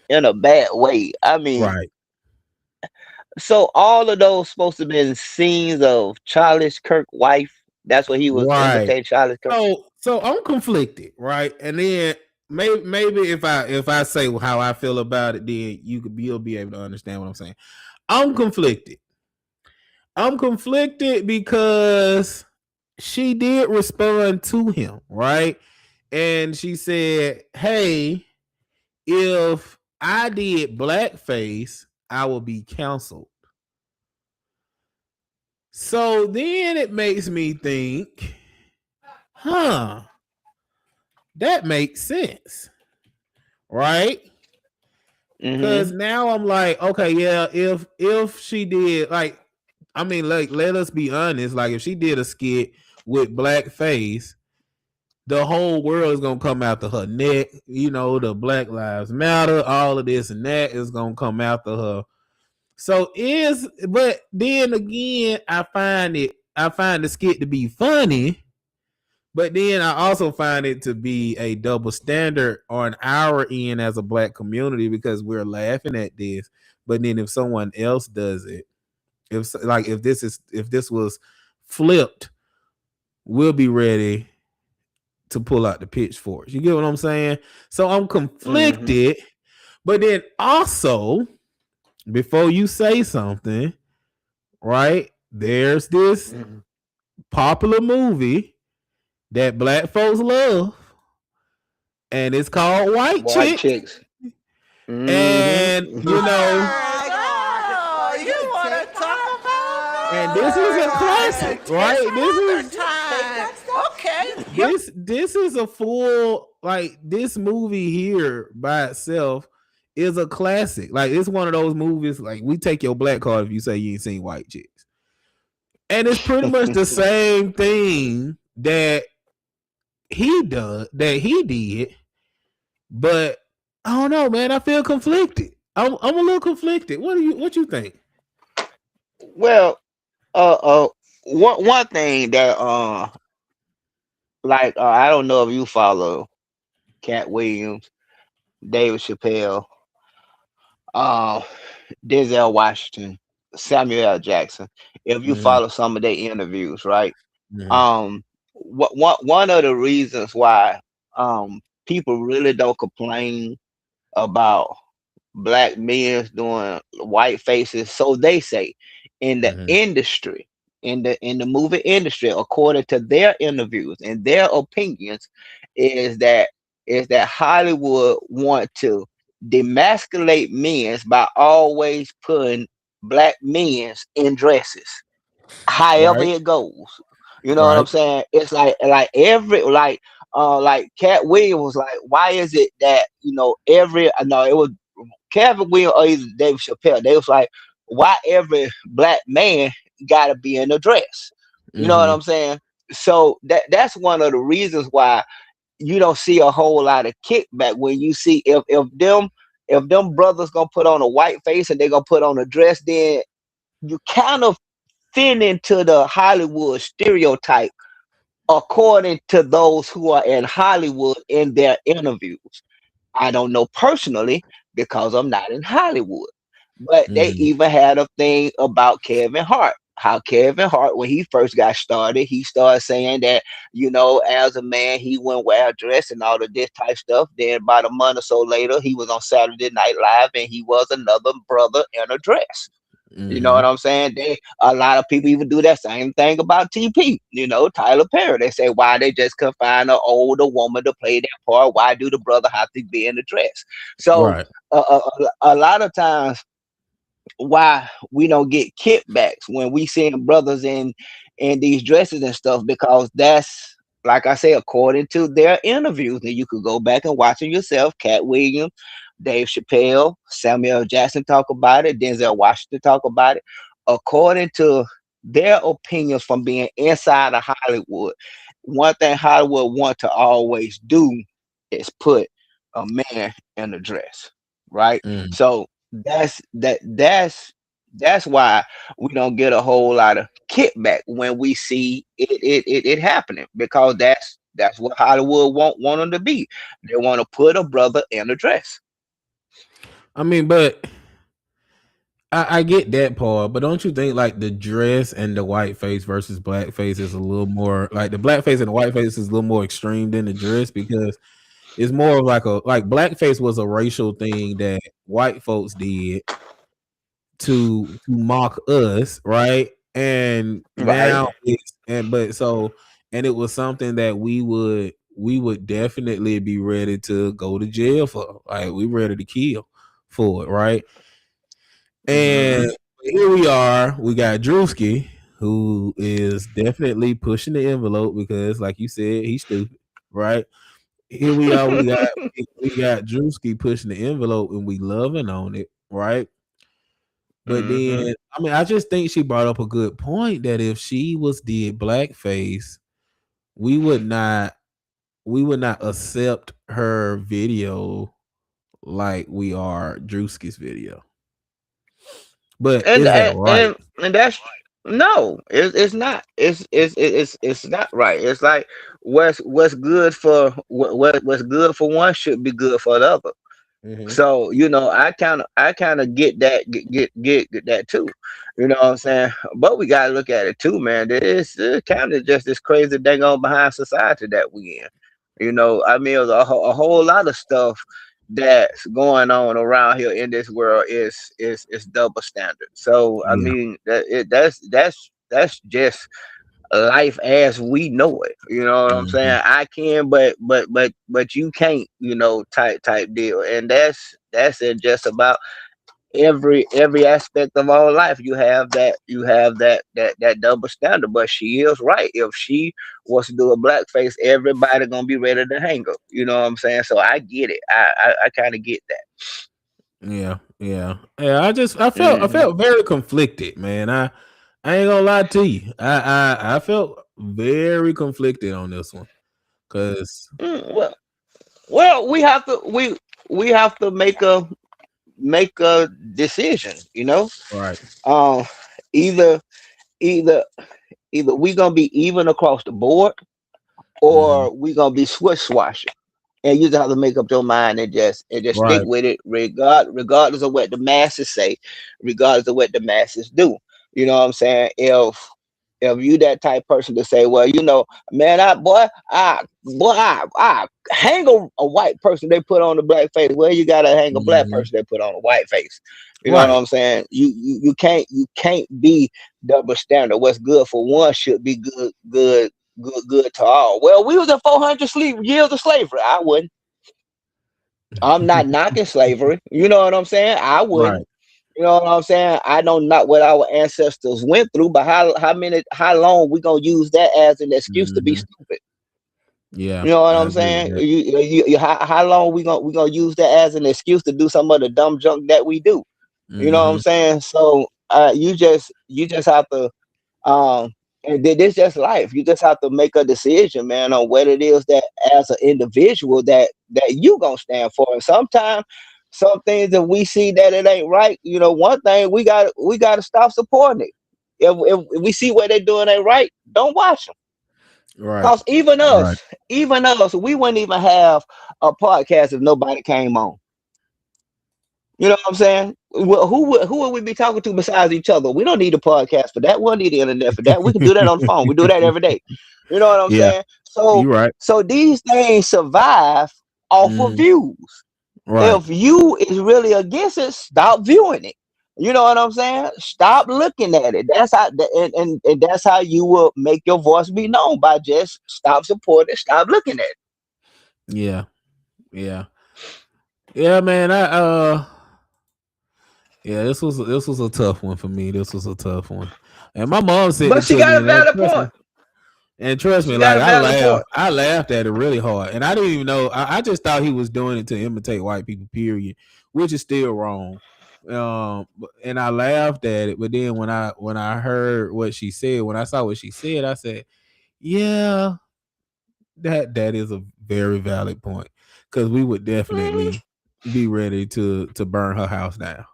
B: in a bad way. I mean,
A: Right.
B: so all of those supposed to be scenes of Charles Kirk wife. That's what he was
A: Right.
B: imitating Charles Kirk.
A: So I'm conflicted, right? And then maybe if I say how I feel about it, then you'll be able to understand what I'm saying. I'm conflicted. I'm conflicted because she did respond to him, right? And she said, "Hey, if I did blackface, I will be canceled." So then it makes me think, that makes sense, right? Because
B: Mm-hmm.
A: now I'm like, okay, yeah, if she did, like, I mean, like, let us be honest, like, if she did a skit with blackface, the whole world is gonna come after her neck. You know, the Black Lives Matter, all of this and that is gonna come after her. But then again, I find the skit to be funny, but then I also find it to be a double standard on our end as a black community because we're laughing at this. But then if someone else does it, if this was flipped, we'll be ready to pull out the pitchforks. You get what I'm saying? So I'm conflicted, but then also before you say something, right? There's this popular movie that black folks love, and it's called White
B: White
A: Chicks.
B: chicks.
A: And you know,
D: you want to talk about
A: and this is a classic, right? This is a full, like, this movie here by itself is a classic. Like, it's one of those movies, like, we take your black card if you say you ain't seen White Chicks. And it's pretty much the same thing that he did, but I don't know, man. I feel conflicted. I'm a little conflicted. What you think?
B: Well, one thing that I don't know if you follow Cat Williams, David Chappelle, uh, Denzel Washington, Samuel L. Jackson. If you follow some of their interviews, right? One of the reasons why people really don't complain about black men doing white faces, so they say, in the industry, in the movie industry, according to their interviews and their opinions, is that Hollywood want to demasculate men by always putting black men in dresses, however
A: Right.
B: it goes. You know what I'm saying? It's like Cat Williams was like, why is it that every no, it was Kevin Williams or either David Chappelle, they was like, why every black man gotta be in a dress? You know what I'm saying? So that's one of the reasons why you don't see a whole lot of kickback when you see if them brothers gonna put on a white face and they gonna put on a dress, then you kind of fit into the Hollywood stereotype according to those who are in Hollywood in their interviews. I don't know personally because I'm not in Hollywood, but they even had a thing about Kevin Hart. How Kevin Hart, when he first got started, he started saying that, as a man, he wouldn't wear a dress and all of this type stuff. Then about a month or so later, he was on Saturday Night Live and he was another brother in a dress. You know what I'm saying? A lot of people even do that same thing about TP. Tyler Perry. They say, why they just couldn't find an older woman to play that part? Why do the brother have to be in the dress? So
A: Right.
B: a lot of times, why we don't get kickbacks when we seeing brothers in these dresses and stuff, because that's, like I say, according to their interviews, and you could go back and watch it yourself. Cat Williams, Dave Chappelle, Samuel L. Jackson talk about it, Denzel Washington talk about it. According to their opinions from being inside of Hollywood, one thing Hollywood want to always do is put a man in a dress, right? So that's why we don't get a whole lot of kickback when we see it happening, because that's what Hollywood want them to be. They want to put a brother in a dress.
A: I mean, but I get that part, but don't you think like the dress and the white face versus black face is a little more, like the black face and the white face is a little more extreme than the dress, because it's more of like blackface was a racial thing that white folks did to mock us, right? And
B: Right.
A: now and it was something that we would definitely be ready to go to jail for. Like, we ready to kill for it, right? And here we are. We got Druski, who is definitely pushing the envelope because, like you said, he's stupid, right? Here we are. We got Druski pushing the envelope, and we loving on it, right? But then, I mean, I just think she brought up a good point that if she did blackface, we would not we would not accept her video like we are Druski's video. But
B: and
A: is that
B: and
A: right?
B: and, and that's no, it's not. It's not right. It's like what's good for what's good for one should be good for the other.
A: Hmm.
B: So I kind of get that too. You know what I'm saying? But we gotta look at it too, man. It's kind of just this crazy dang on behind society that we in. I mean, there's a whole lot of stuff that's going on around here in this world is double standard. So I
A: Yeah.
B: mean that's just life as we know it. You know what I'm
A: Hmm.
B: saying? I can, but you can't. Type deal, and that's in just about every aspect of our life. You have that double standard. But she is right. If she was to do a blackface, everybody gonna be ready to hang her. You know what I'm saying? So I get it. I kind of get that.
A: Yeah, yeah, yeah. I felt
B: Hmm.
A: very conflicted, man. I ain't gonna lie to you. I felt very conflicted on this one because
B: Well, we have to make a decision.
A: right.
B: Um, either either either we gonna be even across the board,
A: Hmm.
B: or we gonna be switch swashing. And you just have to make up your mind and just stick
A: Right.
B: with it, regardless of what the masses say, regardless of what the masses do. You know what I'm saying? If you that type person to say, well, man, I hang a white person they put on the black face. Well, you gotta hang a black
A: Hmm.
B: person they put on a white face. You know what
A: Right.
B: I'm saying? You can't be double standard. What's good for one should be good to all. Well, we was in 400 years of slavery. I wouldn't. I'm not knocking slavery. You know what I'm saying? I
A: Right.
B: wouldn't. You know what I'm saying? I know not what our ancestors went through, but how long we gonna use that as an excuse to be
A: Hmm.
B: stupid?
A: Yeah,
B: You know what
A: I
B: I'm
A: agree with
B: saying?
A: that.
B: How long we gonna use that as an excuse to do some of the dumb junk that we do? You know what I'm
A: Hmm.
B: saying? So you just have to um, and this just life. You just have to make a decision, man, on what it is that as an individual that you gonna stand for. And sometimes some things that we see that it ain't right, one thing we gotta stop supporting it. If we see what they're doing ain't right, don't watch them.
A: Right.
B: Cause even
A: Right.
B: us, we wouldn't even have a podcast if nobody came on. You know what I'm saying? Well, who would we be talking to besides each other? We don't need a podcast for that. We don't need the internet for that. We can do that on the phone. We do that every day. You know what I'm
A: Yeah,
B: saying? So
A: you right.
B: so these things survive off of
A: Hmm.
B: views.
A: Right.
B: If you is really against it, stop viewing it. You know what I'm saying? Stop looking at it. And that's how you will make your voice be known, by just stop supporting, stop looking at it.
A: Yeah. Yeah. Yeah, man. Yeah, this was a tough one for me. This was a tough one. And my mom said
B: But
A: it
B: she
A: to me,
B: got a
A: and that
B: valid
A: trust
B: point.
A: me. And trust me,
B: She got
A: like
B: a valid point.
A: I laughed at it really hard, and I didn't even know. I just thought he was doing it to imitate white people. Period, which is still wrong. And I laughed at it, but then when I heard what she said, when I saw what she said, I said, "Yeah, that is a very valid point." Because we would definitely be ready to burn her house down.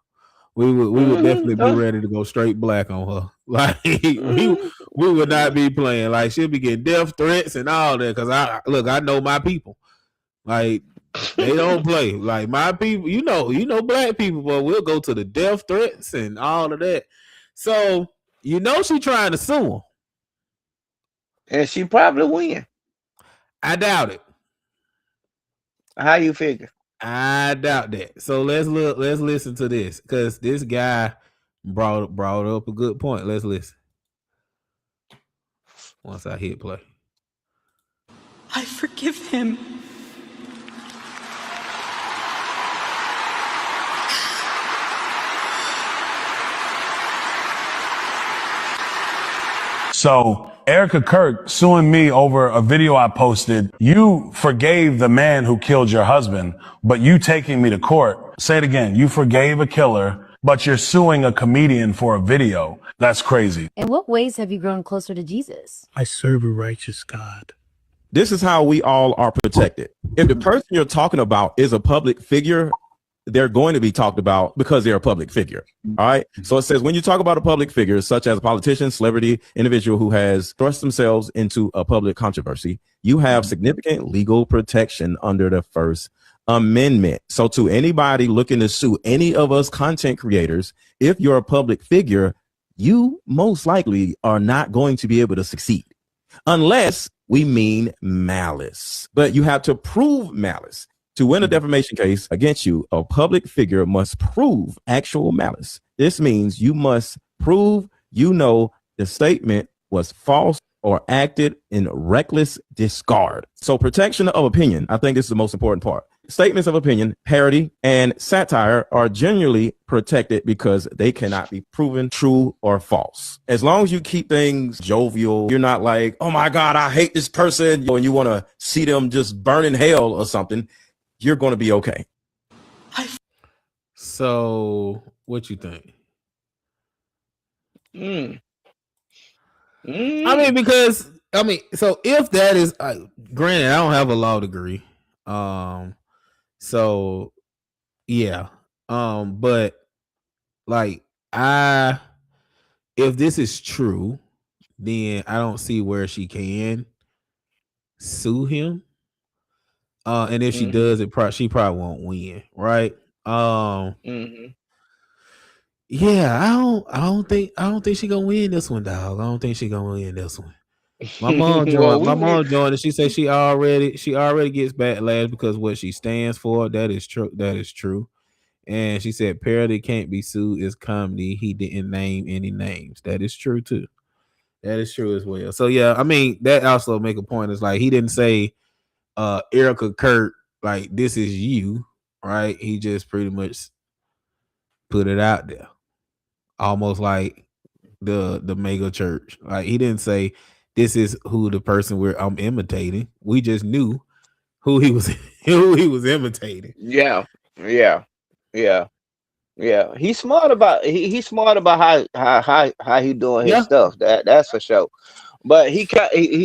A: We would definitely be
B: Mm-hmm.
A: ready to go straight black on her. Like we would not
B: Mm-hmm.
A: be playing. Like she'll be getting death threats and all that. Cause I know my people. Like they don't play. Like my people, black people, but we'll go to the death threats and all of that. So she trying to sue him.
B: And she probably win.
A: I doubt it.
B: How you figure?
A: I doubt that. So let's look. Let's listen to this because this guy brought up a good point. Let's listen. Once I hit play.
H: I forgive him.
I: So Erica Kirk suing me over a video I posted. You forgave the man who killed your husband, but you taking me to court. Say it again. You forgave a killer, but you're suing a comedian for a video. That's crazy.
G: In what ways have you grown closer to Jesus?
C: I serve a righteous God.
J: This is how we all are protected. If the person you're talking about is a public figure, they're going to be talked about because they're a public figure. All right. So it says when you talk about a public figure, such as a politician, celebrity, individual who has thrust themselves into a public controversy, you have significant legal protection under the First Amendment. So to anybody looking to sue any of us content creators, if you're a public figure, you most likely are not going to be able to succeed unless we mean malice. But you have to prove malice. To win a defamation case against you, a public figure must prove actual malice. This means you must prove the statement was false or acted in reckless disregard. So protection of opinion, I think this is the most important part. Statements of opinion, parody, and satire are generally protected because they cannot be proven true or false. As long as you keep things jovial, you're not like, oh my God, I hate this person, and you want to see them just burn in hell or something, you're going to be okay.
A: So, what you think?
B: Mm.
A: I mean, because so if that is granted, I don't have a law degree, so yeah, but like if this is true, then I don't see where she can sue him. And if she does, she probably won't win, right? Yeah, I don't think she gonna win this one, dog. I don't think she gonna win this one. My mom joined. My mom joined, and she said she already gets backlash because what she stands for. That is true. That is true. And she said parody can't be sued is comedy. He didn't name any names. That is true too. That is true as well. So yeah, I mean that also make a point. Is like he didn't say Erica Kurt like this is you, right? He just pretty much put it out there, almost like the mega church. Like he didn't say this is who the person I'm imitating. We just knew who he was imitating.
B: Yeah. He's smart about he's smart about how he doing his stuff. That's for sure. But he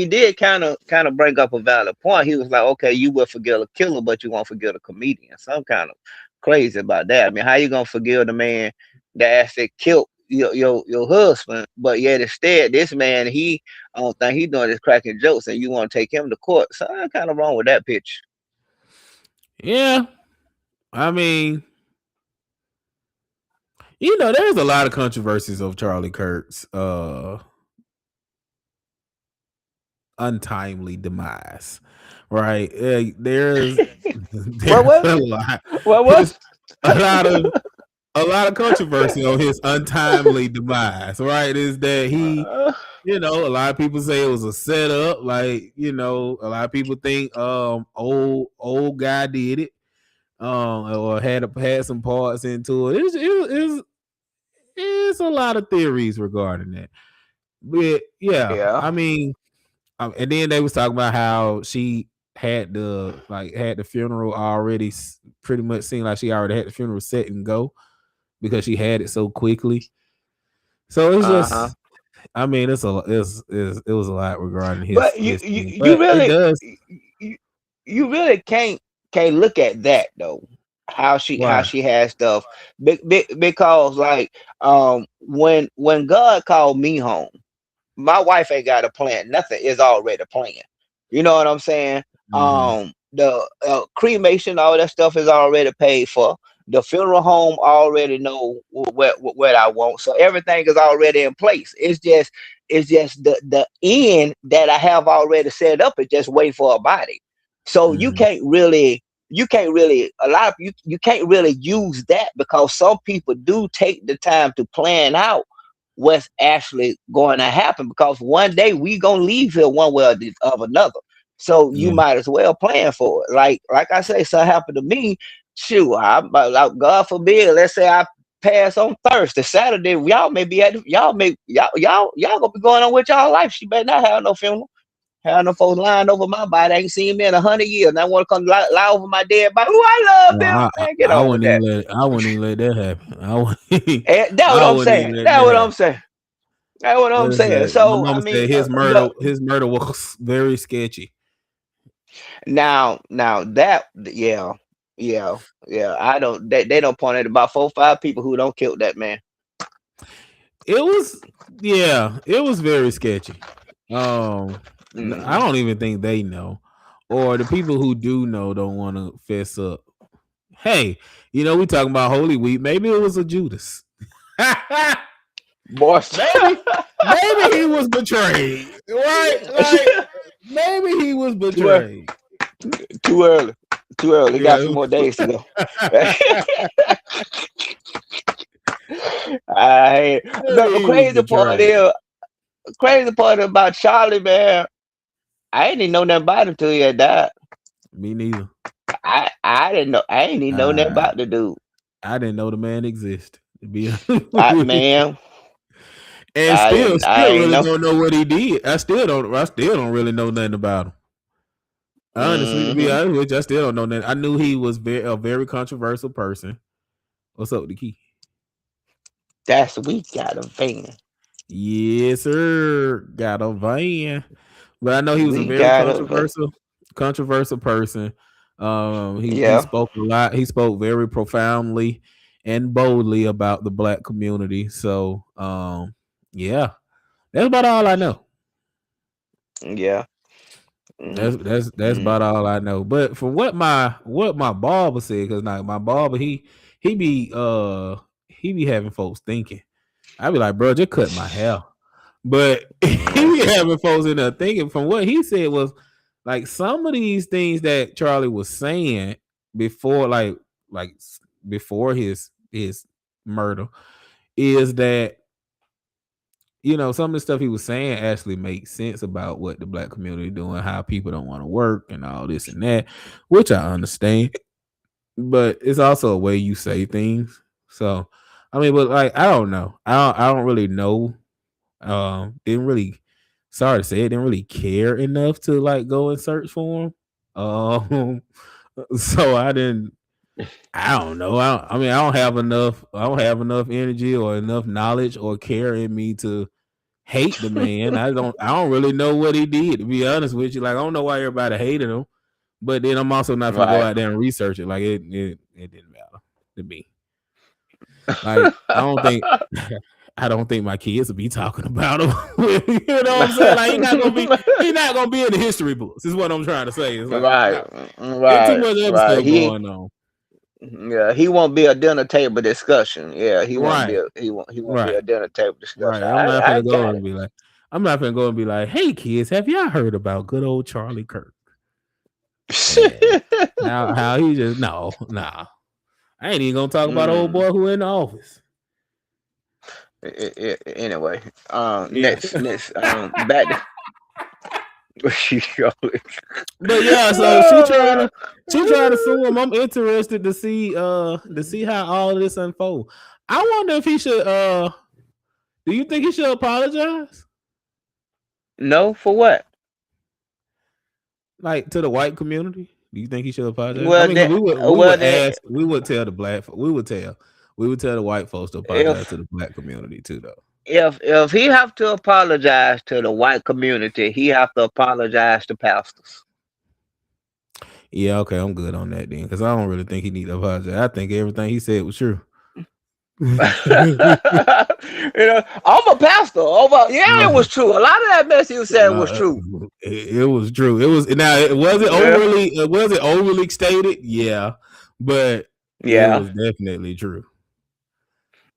B: did kind of bring up a valid point. He was like, okay, you will forgive a killer, but you won't forgive a comedian. So I'm kind of crazy about that. I mean, how you gonna forgive the man that actually killed your husband, but yet instead this man I don't think he doing this cracking jokes, and you want to take him to court? So I'm kind of wrong with that pitch.
A: Yeah, I mean, there's a lot of controversies of Charlie Kirk's untimely demise, right? There's a lot.
B: What was
A: a lot of controversy on his untimely demise, right? Is that he, a lot of people say it was a setup. Like, a lot of people think old guy did it, or had some parts into it. It's a lot of theories regarding that. But yeah. I mean, and then they was talking about how she had the funeral already, pretty much seemed like she already had the funeral set and go because she had it so quickly. So it's just, I mean, it was a lot regarding his.
B: But you really can't look at that though. How she has stuff because like when God called me home, my wife ain't got a plan. Nothing is already planned. You know what I'm saying? The cremation, all that stuff is already paid for. The funeral home already know what I want, so everything is already in place. It's just the end that I have already set up. It just wait for a body. So you can't really you can't really use that because some people do take the time to plan out what's actually going to happen, because one day we gonna leave here one way or another. So you might as well plan for it. Like I say, something happened to me. Shoot, God forbid, let's say I pass on Thursday, Saturday, y'all may be y'all gonna be going on with y'all life. She better not have no funeral. Have no folks lying over my body. I ain't seen me in 100 years, and I want to come lie over my dead body. Oh, I love them. Man, get on with that.
A: I wouldn't even let that happen.
B: That's what I'm saying. That's what I'm saying. That's what I'm saying. So
A: my mama said his murder was very sketchy.
B: Now that yeah. I don't. They don't point at about 4 or 5 people who don't kill that man.
A: It was it was very sketchy. I
B: Mm.
A: don't even think they know, or the people who do know don't want to fess up. Hey, we talking about Holy Week. Maybe it was a Judas.
B: Boy,
A: maybe he was betrayed. Right? Like maybe he was
B: too early.
A: betrayed.
B: Too early. Too early. He got a
A: Yeah.
B: few more days to go. I
A: Maybe
B: the
A: he was
B: crazy
A: betrayed.
B: part about Charlie, man. I ain't even know nothing about him until he had died.
A: Me neither.
B: I didn't know. I ain't even know nothing
A: Uh,
B: about the dude.
A: I didn't know the man existed. To be honest with you.
B: Man,
A: And
B: I
A: still
B: didn't. I ain't
A: really
B: know.
A: don't know what he did. I still don't really know nothing about him. Honestly, to be
B: Hmm.
A: honest with you, I still don't know nothing. I knew he was a very controversial person. What's up with the key?
B: That's we got a van.
A: Yes, sir. Got a van. But I know he was a
B: We
A: very
B: got a van.
A: controversial person. He
B: Yeah,
A: spoke a lot. He spoke very profoundly and boldly about the black community. So yeah. That's about all I know.
B: yeah.
A: That's
B: Mm.
A: about all I know. But from what my barber said, because now my barber he be having folks thinking. I be like, bro, just cut my hair. But he
B: Yeah.
A: be having folks in there thinking. From what he said was like some of these things that Charlie was saying before, like before his murder, is that some of the stuff he was saying actually makes sense about what the black community doing, how people don't want to work and all this and that, which I understand. But it's also a way you say things. So, I mean, but like I don't know. I don't really know. Didn't really. Sorry to say, it didn't really care enough to like go and search for him. So I didn't. I don't know. I mean, I don't have enough. I don't have enough energy or enough knowledge or care in me to hate the man. I don't really know what he did, to be honest with you. Like I don't know why everybody hated him. But then I'm also not gonna go
B: Right.
A: out there and research it. Like it didn't matter to me. Like I don't think my kids will be talking about him. You know what I'm saying? Like he's not gonna be in the history books, is what I'm trying to say. It's like
B: Right.
A: not, it's too
B: Right.
A: much other
B: Right.
A: stuff going on.
B: Yeah, he won't be a dinner table discussion. Yeah, he won't be
A: Right,
B: a he won't be
A: right,
B: a dinner table discussion.
A: right.
B: I got
A: I'm not gonna go and be like, hey kids, have y'all heard about good old Charlie Kirk? And
B: it.
A: how he just nah. I ain't even gonna talk about old
B: Mm.
A: boy who in the office.
B: Anyway,
A: Yeah.
B: back to
A: But yeah, so she trying to sue him. I'm interested to see how all of this unfold. I wonder if he should do you think he should apologize?
B: No, for what?
A: Like to the white community? Do you think he should apologize? I
B: Well,
A: mean, 'cause
B: then,
A: we would ask, tell the we would tell the white folks to apologize to
B: if
A: the black community too, though.
B: if he have to apologize to the white community, he have to apologize to pastors.
A: Yeah, okay, I'm good on that then, because I don't really think he need to apologize. I think everything he said was true.
B: I'm a pastor. Yeah, it
A: No,
B: was true. A lot of that mess he was saying was
A: no,
B: true.
A: it was true. It was now.
B: Yeah,
A: It wasn't overly stated. Yeah, but it
B: yeah.
A: was definitely true.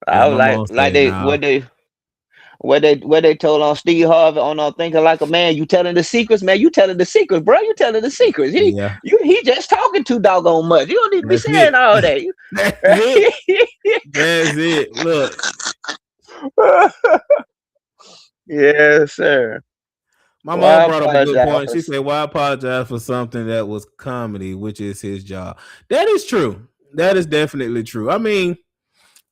A: Yeah,
B: I was
A: my mom
B: like
A: said, "Nah,
B: they told on Steve Harvey on Thinking Like a Man. You telling the secrets, man. You telling the secrets, bro. You telling the secrets.
A: yeah,
B: He just talking too doggone much. You don't need to be
A: that's
B: saying
A: it.
B: all that.
A: That's it. That's it. Look,
B: Yes, sir.
A: my
B: Well,
A: mom
B: I
A: brought up a good
B: apologize
A: point.
B: for
A: She said, "Why apologize for something that was comedy, which is his job?" That is true. That is definitely true. I mean,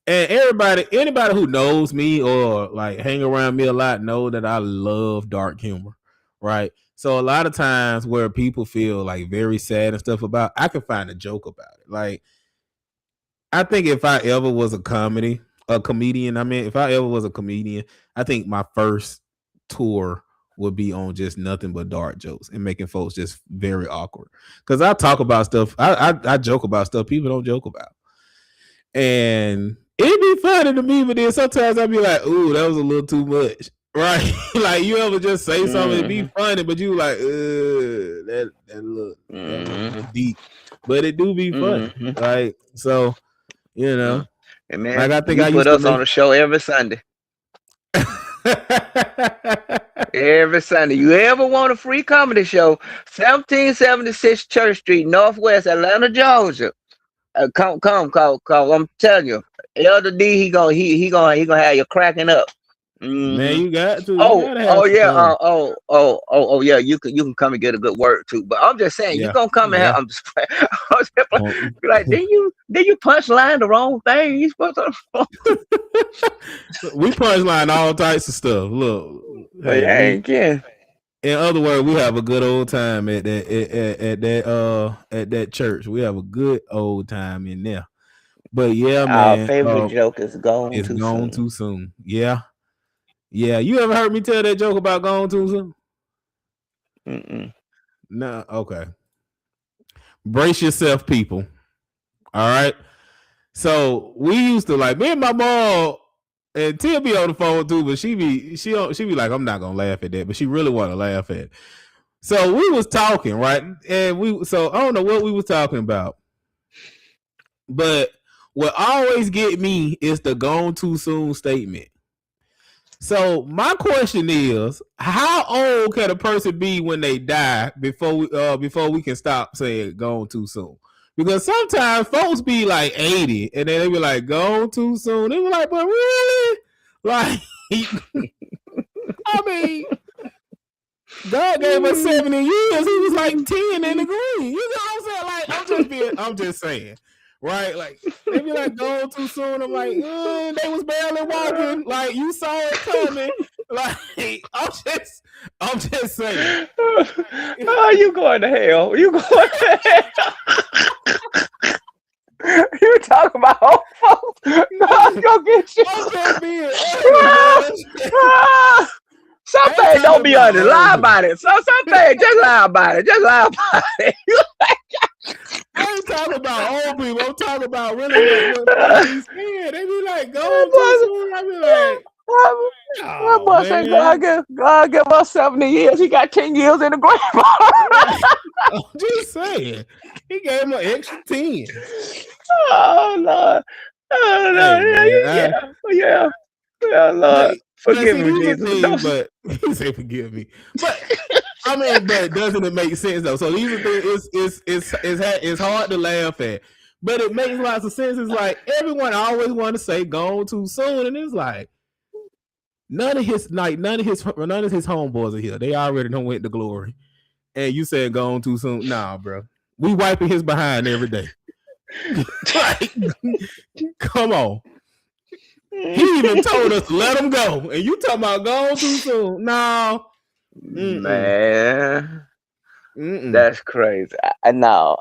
A: and anybody who knows me or like hang around me a lot know that I love dark humor, right? So a lot of times where people feel like very sad and stuff about, I can find a joke about it. Like I think if I ever was a comedian, I mean, if I ever was a comedian, I think my first tour would be on just nothing but dark jokes and making folks just very awkward. Because I talk about stuff, I joke about stuff people don't joke about, and it'd be funny to me, but then sometimes I'd be like, "Ooh, that was a little too much." Right? Like you ever just say something to be funny, but you like, that look deep, but it do be funny, right? So
B: And man,
A: like I think
B: you
A: I
B: put
A: used to
B: us on
A: make.
B: the show every Sunday. Every Sunday. You ever want a free comedy show? 1776 Church Street, Northwest Atlanta, Georgia. Come, call. I'm telling you, Elder D, he gonna have you cracking up.
A: Man, you got to. You
B: Oh,
A: gotta have some
B: yeah.
A: fun.
B: Yeah. You can come and get a good word too. But I'm just saying, you
A: Yeah,
B: gonna come and
A: yeah.
B: have. I'm just playing. I was just like, did you punchline the wrong thing? You supposed to.
A: We punchline all types of stuff. Look, hey, in other words, we have a good old time at that church. We have a good old time in there. But yeah,
B: Our
A: man,
B: favorite joke is gone
A: it's
B: too
A: gone
B: soon.
A: too soon. Yeah. You ever heard me tell that joke about gone too soon? No. Okay. Brace yourself, people. All right. So we used to like me and my mom, and Tia be on the phone too, but she be like, I'm not gonna laugh at that, but she really want to laugh at it. So we was talking, right? And so I don't know what we was talking about, but what always get me is the gone too soon statement. So my question is, how old can a person be when they die before we can stop saying gone too soon? Because sometimes folks be like 80 and then they be like gone too soon. They be like, but really? Like, I mean, God gave us 70 years. He was like 10 in the green. You know what I'm saying? Like, I'm just saying. Right? Like, they be like, gone too soon. I'm like, they was barely walking. Like, you saw it coming. Like, I'm just saying.
B: Oh, you going to hell. You going to hell. You talking about old folks? God's gonna get you.
A: I'm just being
B: some things don't be honest. Lie about it. Some things just lie about it. Just lie about it.
A: I ain't talking about old people. I'm talking about really what he's saying. They be like, go too soon. I be like,
B: that boy said God give us 70 years. He got 10 years in the grave.
A: I'm just saying. He gave him an extra 10.
B: Oh, Lord. Oh, Lord. Yeah, Lord. Forgive me, Jesus.
A: But he say forgive me. But I mean, but doesn't it make sense though? So these are things it's hard to laugh at, but it makes lots of sense. It's like everyone always want to say gone too soon, and it's like none of his homeboys are here. They already done went to glory, and you said gone too soon. Nah, bro, we wiping his behind every day. Like, come on. He even told us to let him go, and you talking about gone too soon? No,
B: man, that's crazy. I never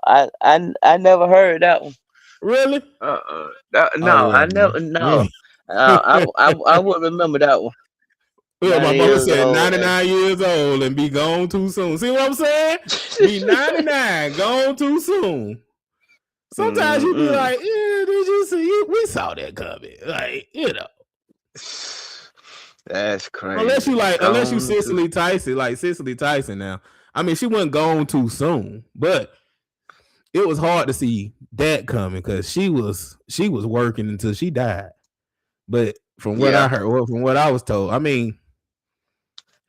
B: heard that one.
A: Really?
B: I never. No, I would remember that one.
A: Yeah, my mother said 99 years old and be gone too soon. See what I'm saying? Be 99, gone too soon. Sometimes you be like, yeah, did you see? We saw that coming. Like,
B: That's crazy.
A: Unless you Cicely Tyson, like Cicely Tyson now. I mean, she wasn't gone too soon, but it was hard to see that coming because she was working until she died. But from what I heard, from what I was told, I mean,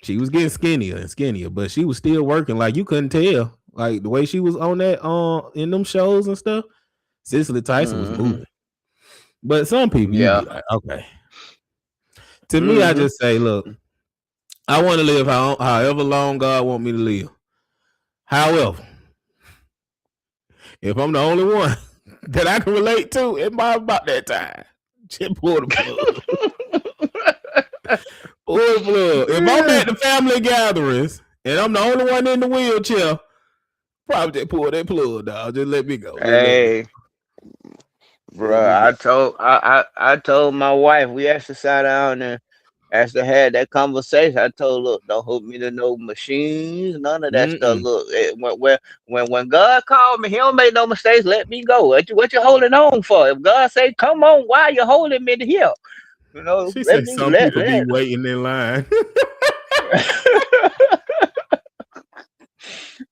A: she was getting skinnier and skinnier, but she was still working. Like you couldn't tell, like the way she was on that in them shows and stuff. Cicely Tyson was moving, but some people, you be like, okay. To me, I just say, look, I want to live however long God want me to live. However, if I'm the only one that I can relate to, it might about that time. Just pull the plug. Pull the plug. If I'm at the family gatherings and I'm the only one in the wheelchair, probably just pull that plug, dog. Just let me go.
B: Hey, bro, I told my wife, we actually sat down As I had that conversation, I told, look, don't hook me to no machines, none of that stuff.
A: Mm-mm.
B: Look, when God called me, He don't make no mistakes. Let me go. What you holding on for? If God say, come on, why you holding me here?
A: She
B: Let
A: said
B: me
A: some people be waiting in line.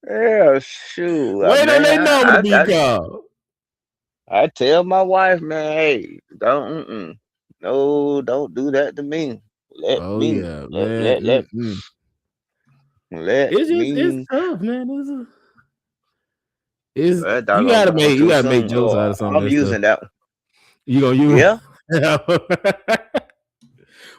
B: Yeah, shoot,
A: Wait on
B: man.
A: their number to be called.
B: I tell my wife, man, hey, don't, no, don't do that to me. Let
A: Oh
B: me,
A: yeah,
B: let,
A: man.
B: let, let,
A: Mm-mm.
B: let
A: It's
B: me.
A: tough, man. It's
B: That
A: you
B: doggone
A: gotta
B: gone
A: make
B: too soon.
A: jokes out
B: Oh,
A: of some of
B: I'm
A: that stuff.
B: using that one.
A: You gonna use
B: Yeah,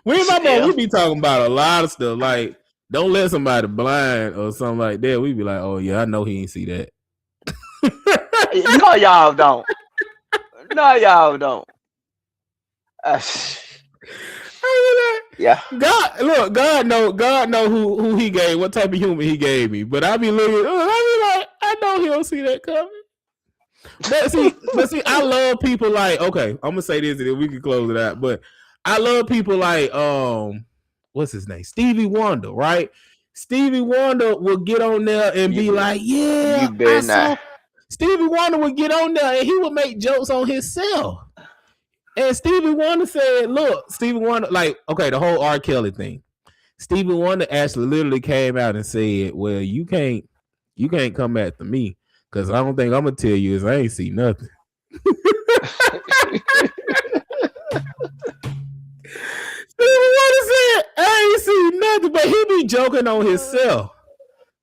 A: we and my bro,
B: yeah.
A: we be talking about a lot of stuff. Like, don't let somebody blind or something like that. We be like, oh yeah, I know he ain't see that.
B: No, y'all don't. No, y'all don't. Uh, yeah.
A: God know who he gave, what type of human he gave me. But I be looking, I be like, I know he don't see that coming. But see, I love people like, okay, I'm gonna say this and then we can close it out. But I love people like what's his name? Stevie Wonder, right? Stevie Wonder will get on there and
B: You,
A: be like,
B: you
A: yeah, I
B: better not.
A: saw Stevie Wonder would get on there and he would make jokes on himself. And Stevie Wonder said, look, Stevie Wonder, like, okay, the whole R. Kelly thing. Stevie Wonder actually literally came out and said, well, you can't come after me because I don't think I'm gonna tell you is I ain't see nothing. Stevie Wonder said, I ain't see nothing, but he be joking on himself.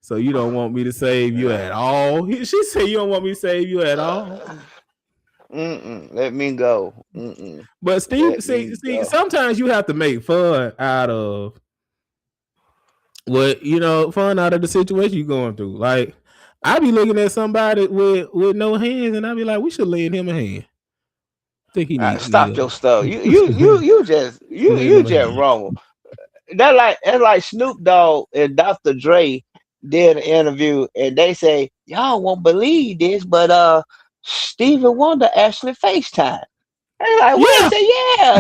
A: So you don't want me to save you at all? She said you don't want me to save you at all.
B: Let me go.
A: But Steve,
B: Let me
A: see,
B: go.
A: sometimes you have to make fun out of fun out of the situation you're going through. Like, I be looking at somebody with no hands, and I be like, we should lend him a hand. I think he need
B: Stop
A: a
B: your stuff. You
A: lend him a
B: just
A: hand.
B: wrong. That's like Snoop Dogg and Dr. Dre did an interview, and they say y'all won't believe this, but Stevie Wonder actually FaceTime. And like, what? I
A: Yeah,
B: say, yeah,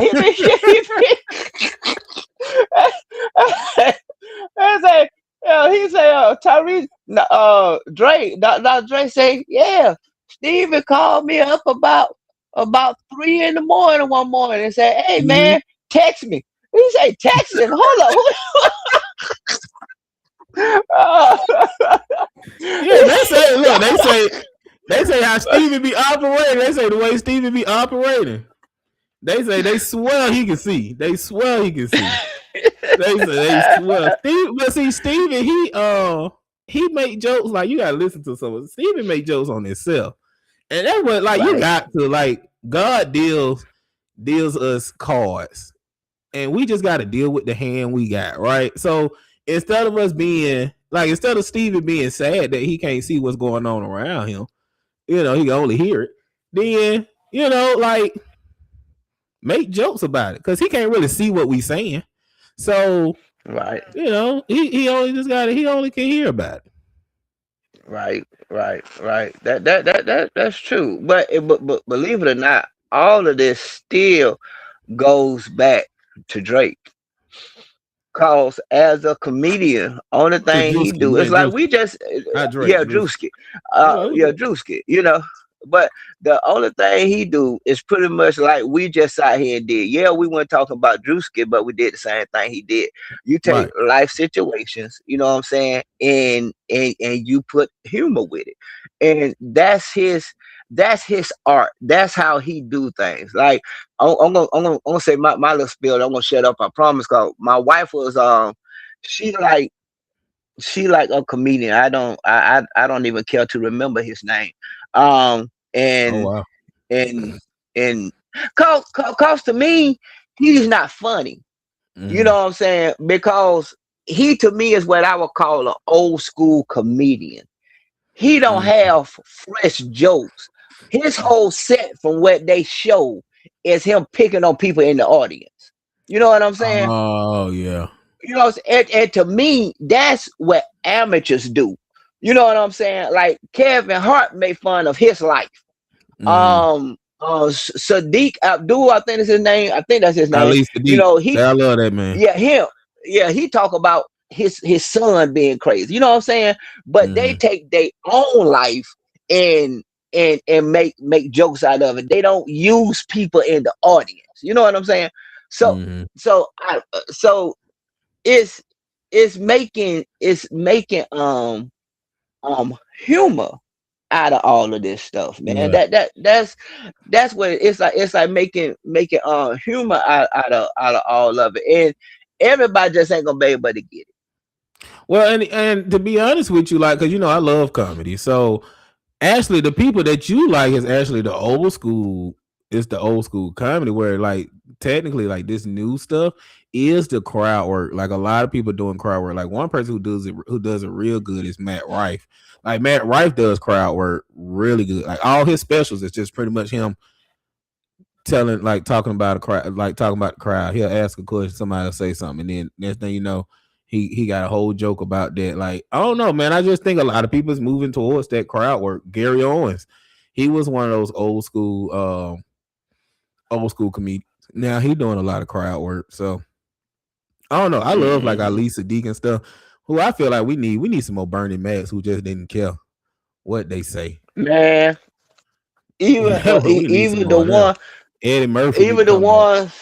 B: I say, he say, Tyrese, Dre, Dr. Dre say, yeah, Stevie called me up about 3 in the morning one morning and said, hey
A: mm-hmm.
B: man, text me. He say, texting. Hold up.
A: Yeah. They say, look, they say how Stevie be operating. They say the way Stevie be operating. They say they swear he can see. They swear he can see. They say they swear. But see, Stevie, he make jokes like you gotta listen to someone. Stevie make jokes on himself. And that's what like you
B: Right.
A: got to like God deals us cards. And we just gotta deal with the hand we got, right? So instead of us being like instead of Stevie being sad that he can't see what's going on around him, he can only hear it, then, like make jokes about it. Because he can't really see what we saying. So,
B: Right.
A: he only he only can hear about it.
B: Right. That's true. But believe it or not, all of this still goes back to Drake. Cause as a comedian, only
A: To
B: thing he
A: Druski,
B: do is
A: man,
B: like
A: Druski.
B: we just
A: Not Drake,
B: yeah,
A: Druski.
B: Druski.
A: Well,
B: Yeah, Druski, you know. But the only thing he do is pretty much like we just sat here and did. Yeah, we weren't talking about Druski, but we did the same thing he did. You take
A: right.
B: life situations, you know what I'm saying, and you put humor with it. And that's his art. That's how he do things. Like I'm gonna say my little spiel. I'm gonna shut up. I promise. Cause my wife was she like a comedian. I don't even care to remember his name.
A: Oh
B: And
A: wow.
B: and and cause to me he's not funny. You
A: Mm-hmm.
B: know what I'm saying? Because he to me is what I would call an old school comedian. He don't
A: Mm-hmm.
B: have fresh jokes. His whole set from what they show is him picking on people in the audience. You know what I'm saying?
A: Oh yeah.
B: And to me, that's what amateurs do. You know what I'm saying? Like Kevin Hart made fun of his life.
A: Mm-hmm.
B: Um, Sadiq Abdul, I think that's his name. I think that's his name.
A: Ali
B: You
A: Sadiq.
B: know, he
A: I love that man.
B: yeah, him. Yeah, he talk about his son being crazy. You know what I'm saying? But they
A: Mm-hmm.
B: take their own life and make jokes out of it. They don't use people in the audience. You know what I'm saying? So
A: Mm-hmm.
B: so it's making humor out of all of this stuff, man.
A: Yeah.
B: That's what it's like making humor out of all of it, and everybody just ain't gonna be able to get it.
A: Well, and to be honest with you, like, because I love comedy, so actually the people that you like is actually the old school. It's the old school comedy where, like, technically, like, this new stuff is the crowd work. Like, a lot of people doing crowd work. Like, one person who does it real good is Matt Rife. Like, Matt Rife does crowd work really good. Like, all his specials is just pretty much him talking about a crowd, like talking about the crowd. He'll ask a question, somebody will say something, and then next thing you know, he got a whole joke about that. Like, I don't know, man. I just think a lot of people is moving towards that crowd work. Gary Owens, he was one of those old school comedians. Now he doing a lot of crowd work. So I don't know. I love like Ali Sadiq and stuff. Who I feel like we need some more Bernie Macs who just didn't care what they say.
B: Man, even
A: We need some
B: even the
A: more of them.
B: one
A: Eddie Murphy need to
B: even the
A: come back.
B: ones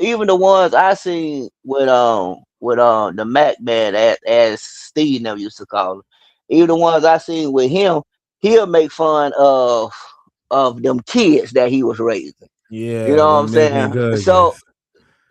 B: even the ones I seen with the Mac man, as Steve never used to call him. Even the ones I seen with him, he'll make fun of them kids that he was raising. You
A: Yeah,
B: know what I'm
A: them
B: saying?
A: niggas.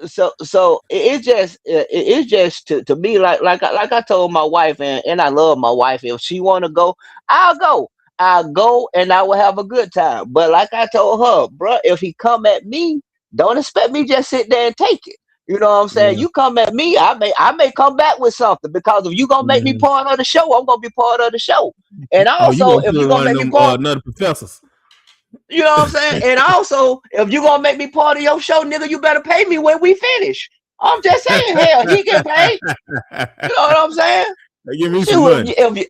B: So it's just to me, like I told my wife, and I love my wife. If she want to go, I'll go and I will have a good time. But like I told her, bro, if he come at me, don't expect me just sit there and take it. You know what I'm saying?
A: Yeah.
B: You come at me, I may come back with something, because if you gonna make me
A: Mhm.
B: part of the show, I'm gonna be part of the show. And
A: Oh, you
B: also,
A: gonna
B: if
A: pull
B: you gonna
A: one of
B: make me
A: them
B: part,
A: another professors?
B: you know what I'm saying? And also, if you gonna make me part of your show, nigga, you better pay me when we finish. I'm just saying, hell, he get paid. You know what I'm saying?
A: Give me some
B: Shoot,
A: money.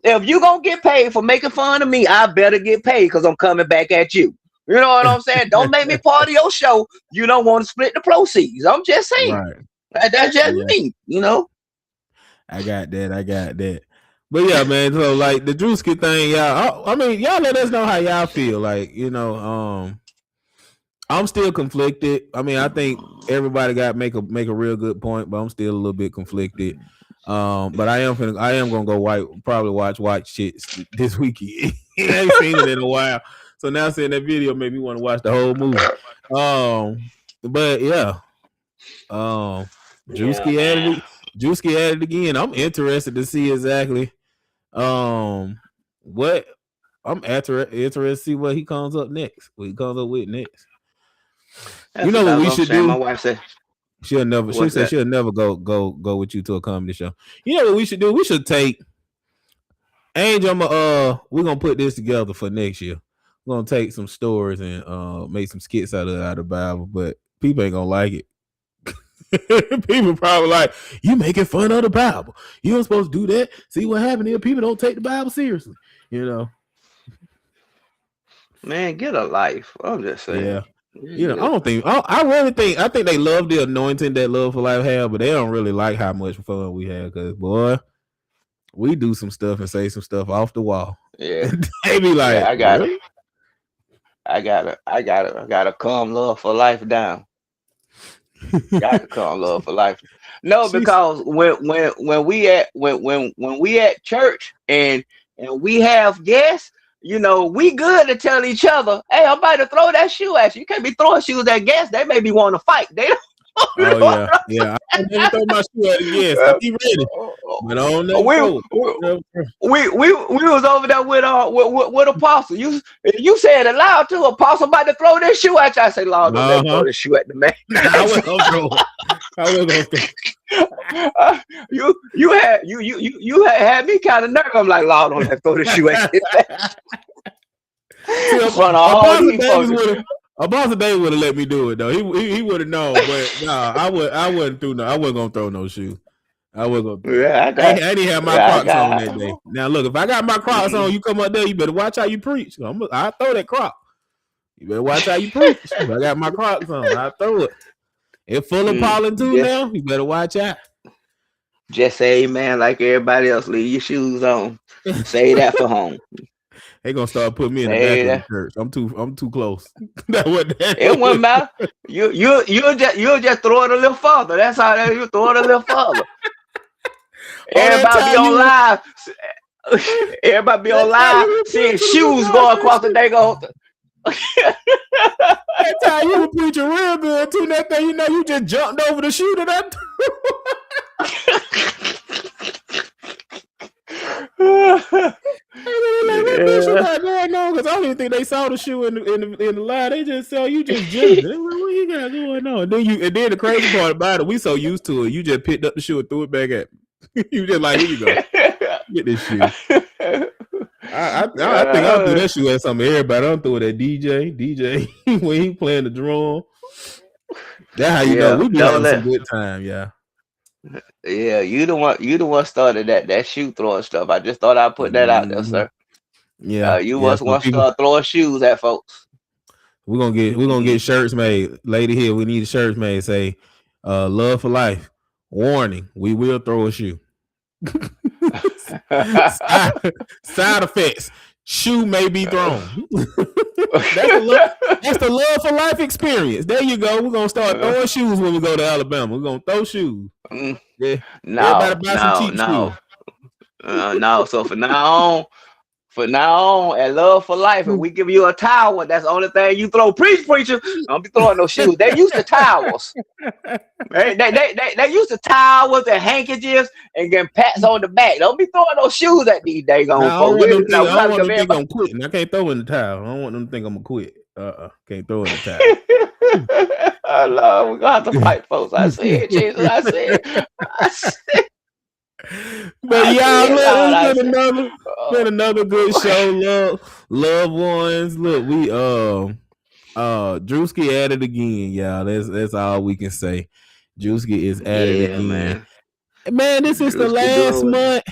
B: if you gonna get paid for making fun of me, I better get paid, because I'm coming back at you. You know what I'm saying? Don't make me part of your show. You don't want to split the proceeds. I'm just saying.
A: Right.
B: That's just
A: Yeah.
B: me, you know?
A: I got that. But yeah, man. So like the Druski thing, y'all. I mean, y'all let us know how y'all feel. Like, I'm still conflicted. I mean, I think everybody got make a real good point, but I'm still a little bit conflicted. But I am gonna go probably watch shit this weekend. I ain't seen it in a while, so now seeing that video made me want to watch the whole movie. But yeah,
B: Yeah,
A: Drewski
B: man.
A: added it. Drewski added it again. I'm interested to see exactly what interested to see what he comes up next. What he comes up with next. You
B: That's
A: know
B: what
A: what
B: I was
A: we
B: gonna
A: should
B: say. My
A: do?
B: wife said,
A: She'll never. She
B: "What's
A: said
B: that?"
A: she'll never go with you to a comedy show. You know what we should do? We should take Angel. We're gonna put this together for next year. We're gonna take some stories and make some skits out of the Bible, but people ain't gonna like it. People probably like, you making fun of the Bible. You don't supposed to do that. See what happened here? People don't take the Bible seriously.
B: Man, get a life. I'm just
A: Yeah.
B: saying. Yeah.
A: I think they love the anointing that Love for Life have, but they don't really like how much fun we have, because boy, we do some stuff and say some stuff off the wall.
B: Yeah.
A: And they be
B: Yeah,
A: like,
B: I got it.
A: really?
B: I gotta calm Love for Life down. Got to calm Love for Life. No,
A: She's
B: because when we at church and we have guests, we good to tell each other, hey, I'm about to throw that shoe at you. You can't be throwing shoes at guests. They may be wanting to fight. They don't. You
A: oh
B: know
A: yeah. Yeah. I never throw my shoe at the guest. I be ready. But I don't never
B: we,
A: throw it.
B: we
A: Never throw.
B: we was over there with Apostle. You said it loud too. Apostle about to throw this shoe at you. I say, Lord, don't let him throw this shoe at the man.
A: I was gonna throw it. I was gonna throw it.
B: You had me kind of nervous. I'm like, Lord, don't let him throw this shoe at you.
A: See,
B: In front of all
A: Apostle
B: these folks.
A: Davis would have let me do it though. He would have known, but nah, I wasn't gonna throw no shoe. I wasn't gonna.
B: Yeah,
A: I didn't have my Crocs on that day.
B: I
A: Now look, if I got my Crocs on, you come up there, you better watch how you preach. I throw that Croc. You better watch how you preach. I got my Crocs on. I throw it. It full of pollen too now. You better watch out.
B: Just say amen like everybody else. Leave your shoes on. Say that for home.
A: They gonna start putting me in the back of the church. I'm too close.
B: It wouldn't matter. You'll just throw it a little further. That's how you throw it a little further. Everybody be on live. Everybody be on live seeing shoes going across the day.
A: That time you were preaching real good too. That thing, you just jumped over the shoe that I because I don't even think they saw the shoe in the line. They just saw you just jumping. What you got going on? And then the crazy part about it, we so used to it. You just picked up the shoe and threw it back at me. You just like, here you go, get this shoe. I think I'll do that shoe at something. Everybody, I'm throw it at DJ when he playing the drum. That's how you know we be having some good time, yeah.
B: Yeah, you the one started that shoe throwing stuff. I just thought I'd put that out there, sir.
A: Yeah,
B: you was one start throwing shoes at folks.
A: We're gonna get shirts made. Lady here, we need shirts made. Say, love for life. Warning, we will throw a shoe. Side effects. Shoe may be thrown. That's the love for life experience. There you go. We're gonna start throwing shoes when we go to Alabama. We're gonna throw shoes. Yeah.
B: No. So from now on, at Love for Life, if we give you a towel, that's the only thing you throw. Preacher, don't be throwing no shoes. They used to towels. They used to towels and handkerchiefs and getting pats on the back. Don't be throwing no shoes at these days folks.
A: I don't want them to think I'm quitting. I can't throw in the towel. I don't want them to think I'm gonna quit. Can't throw in the towel.
B: Oh Lord, we're gonna have to fight, folks. I see it, Jesus. I see it.
A: But y'all, look, it's been another good show. Loved ones. Look, we Druski at it again, y'all. That's all we can say. Druski is at it again. Man, this is the last month.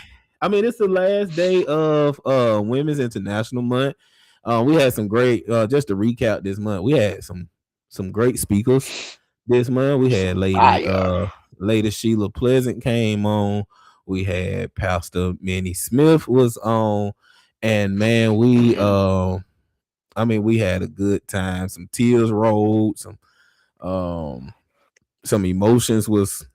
A: I mean, it's the last day of Women's International Month. We had some great. Just to recap this month, we had some great speakers this month. We had Lady Sheila Pleasant came on. We had Pastor Minnie Smith was on, and man, we had a good time. Some tears rolled, some emotions was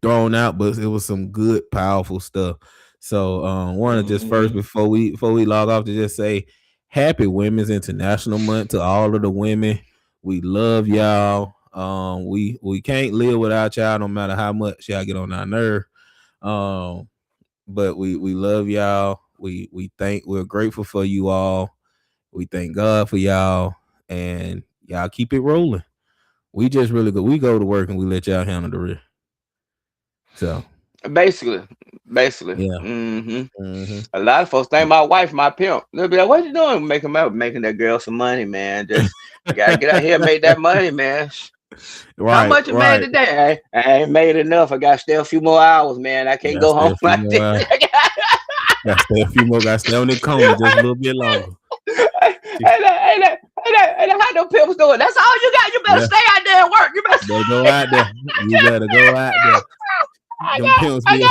A: thrown out, but it was some good, powerful stuff. So, want to just first before we log off to just say Happy Women's International Month to all of the women. We love y'all. We can't live without y'all, no matter how much y'all get on our nerve. But we love y'all. We're grateful for you all. We thank God for y'all, and y'all keep it rolling. We just really good. We go to work and we let y'all handle the rest. So
B: basically, yeah. A lot of folks think my wife, my pimp. They'll be like, "What you doing? Making that girl some money, man. Just gotta get out here and make that money, man."
A: Right,
B: how much you made today? I ain't made enough. I got to stay a few more hours, man. I can't go home like this.
A: Got to stay a few more. Got to stay on the cone just a little bit longer.
B: Ain't how no pimps doing. That's all you got. You better stay out there and work. You better
A: go out there. You better go out there.
B: I got to stay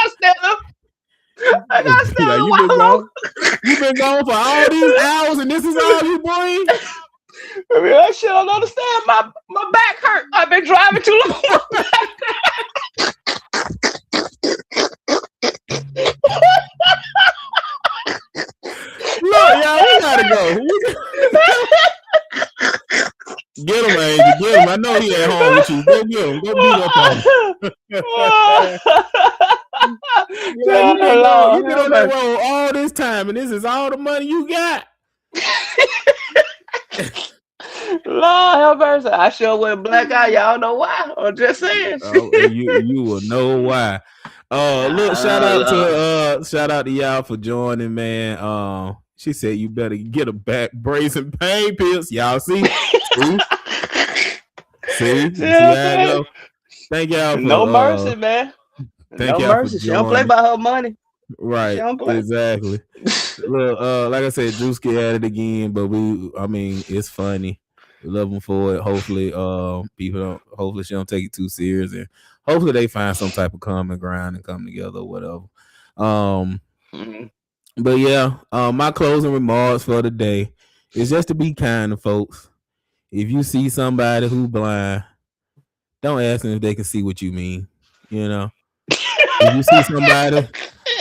B: up. I got to stay up.
A: You been gone for all these hours, and this is all you bring.
B: I mean, I sure don't understand. My back hurt. I've been driving too long.
A: Look, y'all, we gotta go. Get him, Angel. Get him. I know he at home with you. Go get him. Go beat up on him. You been on that road all this time, and this is all the money you got.
B: Lord have mercy. I sure went black out. Y'all know why? I'm just saying.
A: You will know why. Look, shout out to y'all for joining, man. She said you better get a back brace and pain pills. Y'all see? see how I go? Thank y'all for
B: no mercy, man.
A: Thank
B: no
A: y'all
B: mercy. She don't play by her money.
A: Right, exactly. Look, like I said, Druski at it again, but it's funny. We love them for it. Hopefully, people don't. Hopefully, she don't take it too serious, and hopefully they find some type of common ground and come together or whatever.
B: Mhm.
A: But yeah, my closing remarks for the day is just to be kind to folks. If you see somebody who blind, don't ask them if they can see what you mean. You know, if you see somebody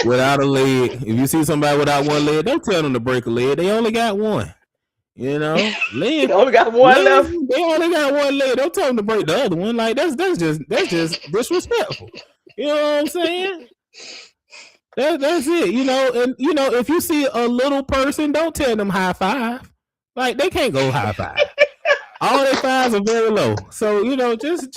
A: without a leg, if you see somebody without one leg, don't tell them to break a leg. They only got one. You know,
B: They only got one left.
A: They only got one leg. Don't tell them to break the other one. Like that's just disrespectful. You know what I'm saying? That's it. You know, and you know, if you see a little person, don't tell them high five. Like they can't go high five. All their fives are very low. So you know, just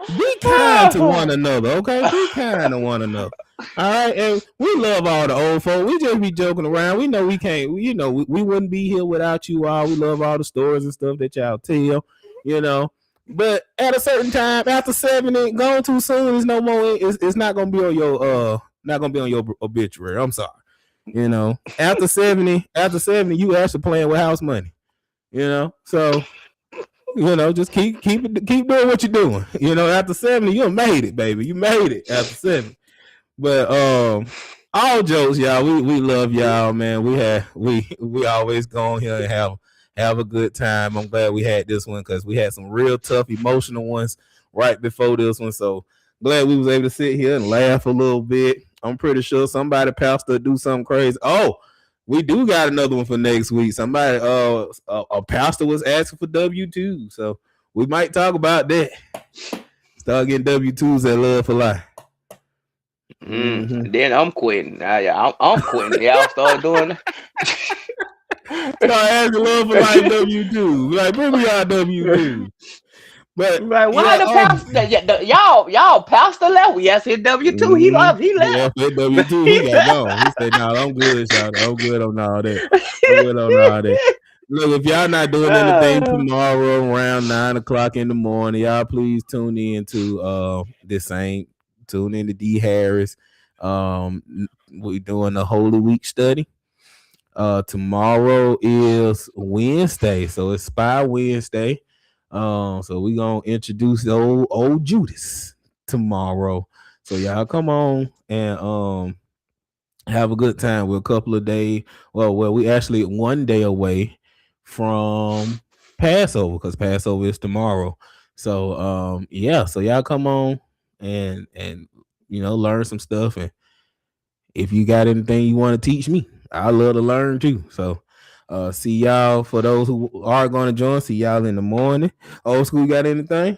A: be kind to one another. Okay, be kind to one another. All right, and we love all the old folk. We just be joking around. We know we can't. You know, we wouldn't be here without you all. We love all the stories and stuff that y'all tell. You know, but at a certain time, after 70, going too soon is no more. It's not gonna be on your obituary. I'm sorry. You know, after 70, you actually playing with house money. You know, so you know, just keep doing what you're doing. You know, after 70, you made it, baby. You made it after 70. But all jokes, y'all. We love y'all, man. We always go on here and have a good time. I'm glad we had this one because we had some real tough, emotional ones right before this one. So glad we was able to sit here and laugh a little bit. I'm pretty sure somebody pastor do something crazy. Oh, we do got another one for next week. Somebody a pastor was asking for W-2, so we might talk about that. Start getting W-2s at Love for Life.
B: Then I'm quitting. I'm quitting. Y'all start doing that.
A: Start asking Love for Life W-2. Like, bring me our W-2. But
B: like, why the pastor? Y'all pastor left. Yes, his W-2. He left.
A: Yeah, his W-2. He got gone. He said, "No, I'm good, y'all. I'm good on all that. Look, if y'all not doing anything tomorrow around 9:00 in the morning, y'all please tune in to tune in to D Harris. We doing the Holy Week study. Tomorrow is Wednesday, so it's Spy Wednesday. So we gonna introduce the old Judas tomorrow. So y'all come on and have a good time. We're a couple of days. Well, we actually 1 day away from Passover because Passover is tomorrow. So yeah, so y'all come on and you know, learn some stuff. And if you got anything you want to teach me, I love to learn too. So see y'all. For those who are going to join, see y'all in the morning. Old school, got anything?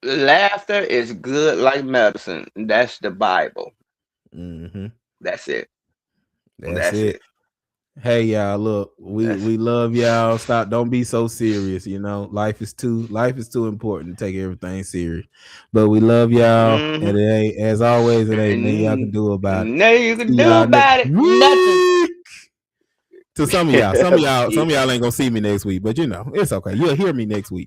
B: Laughter is good like medicine. That's the Bible. That's it.
A: That's it. Hey y'all, look, we love y'all. Don't be so serious. You know, life is too important to take everything serious. But we love y'all, and it ain't, as always, it ain't nothing y'all can do about it.
B: Nothing you can do about it. Nothing.
A: To some of y'all ain't gonna see me next week, but you know, it's okay. You'll hear me next week.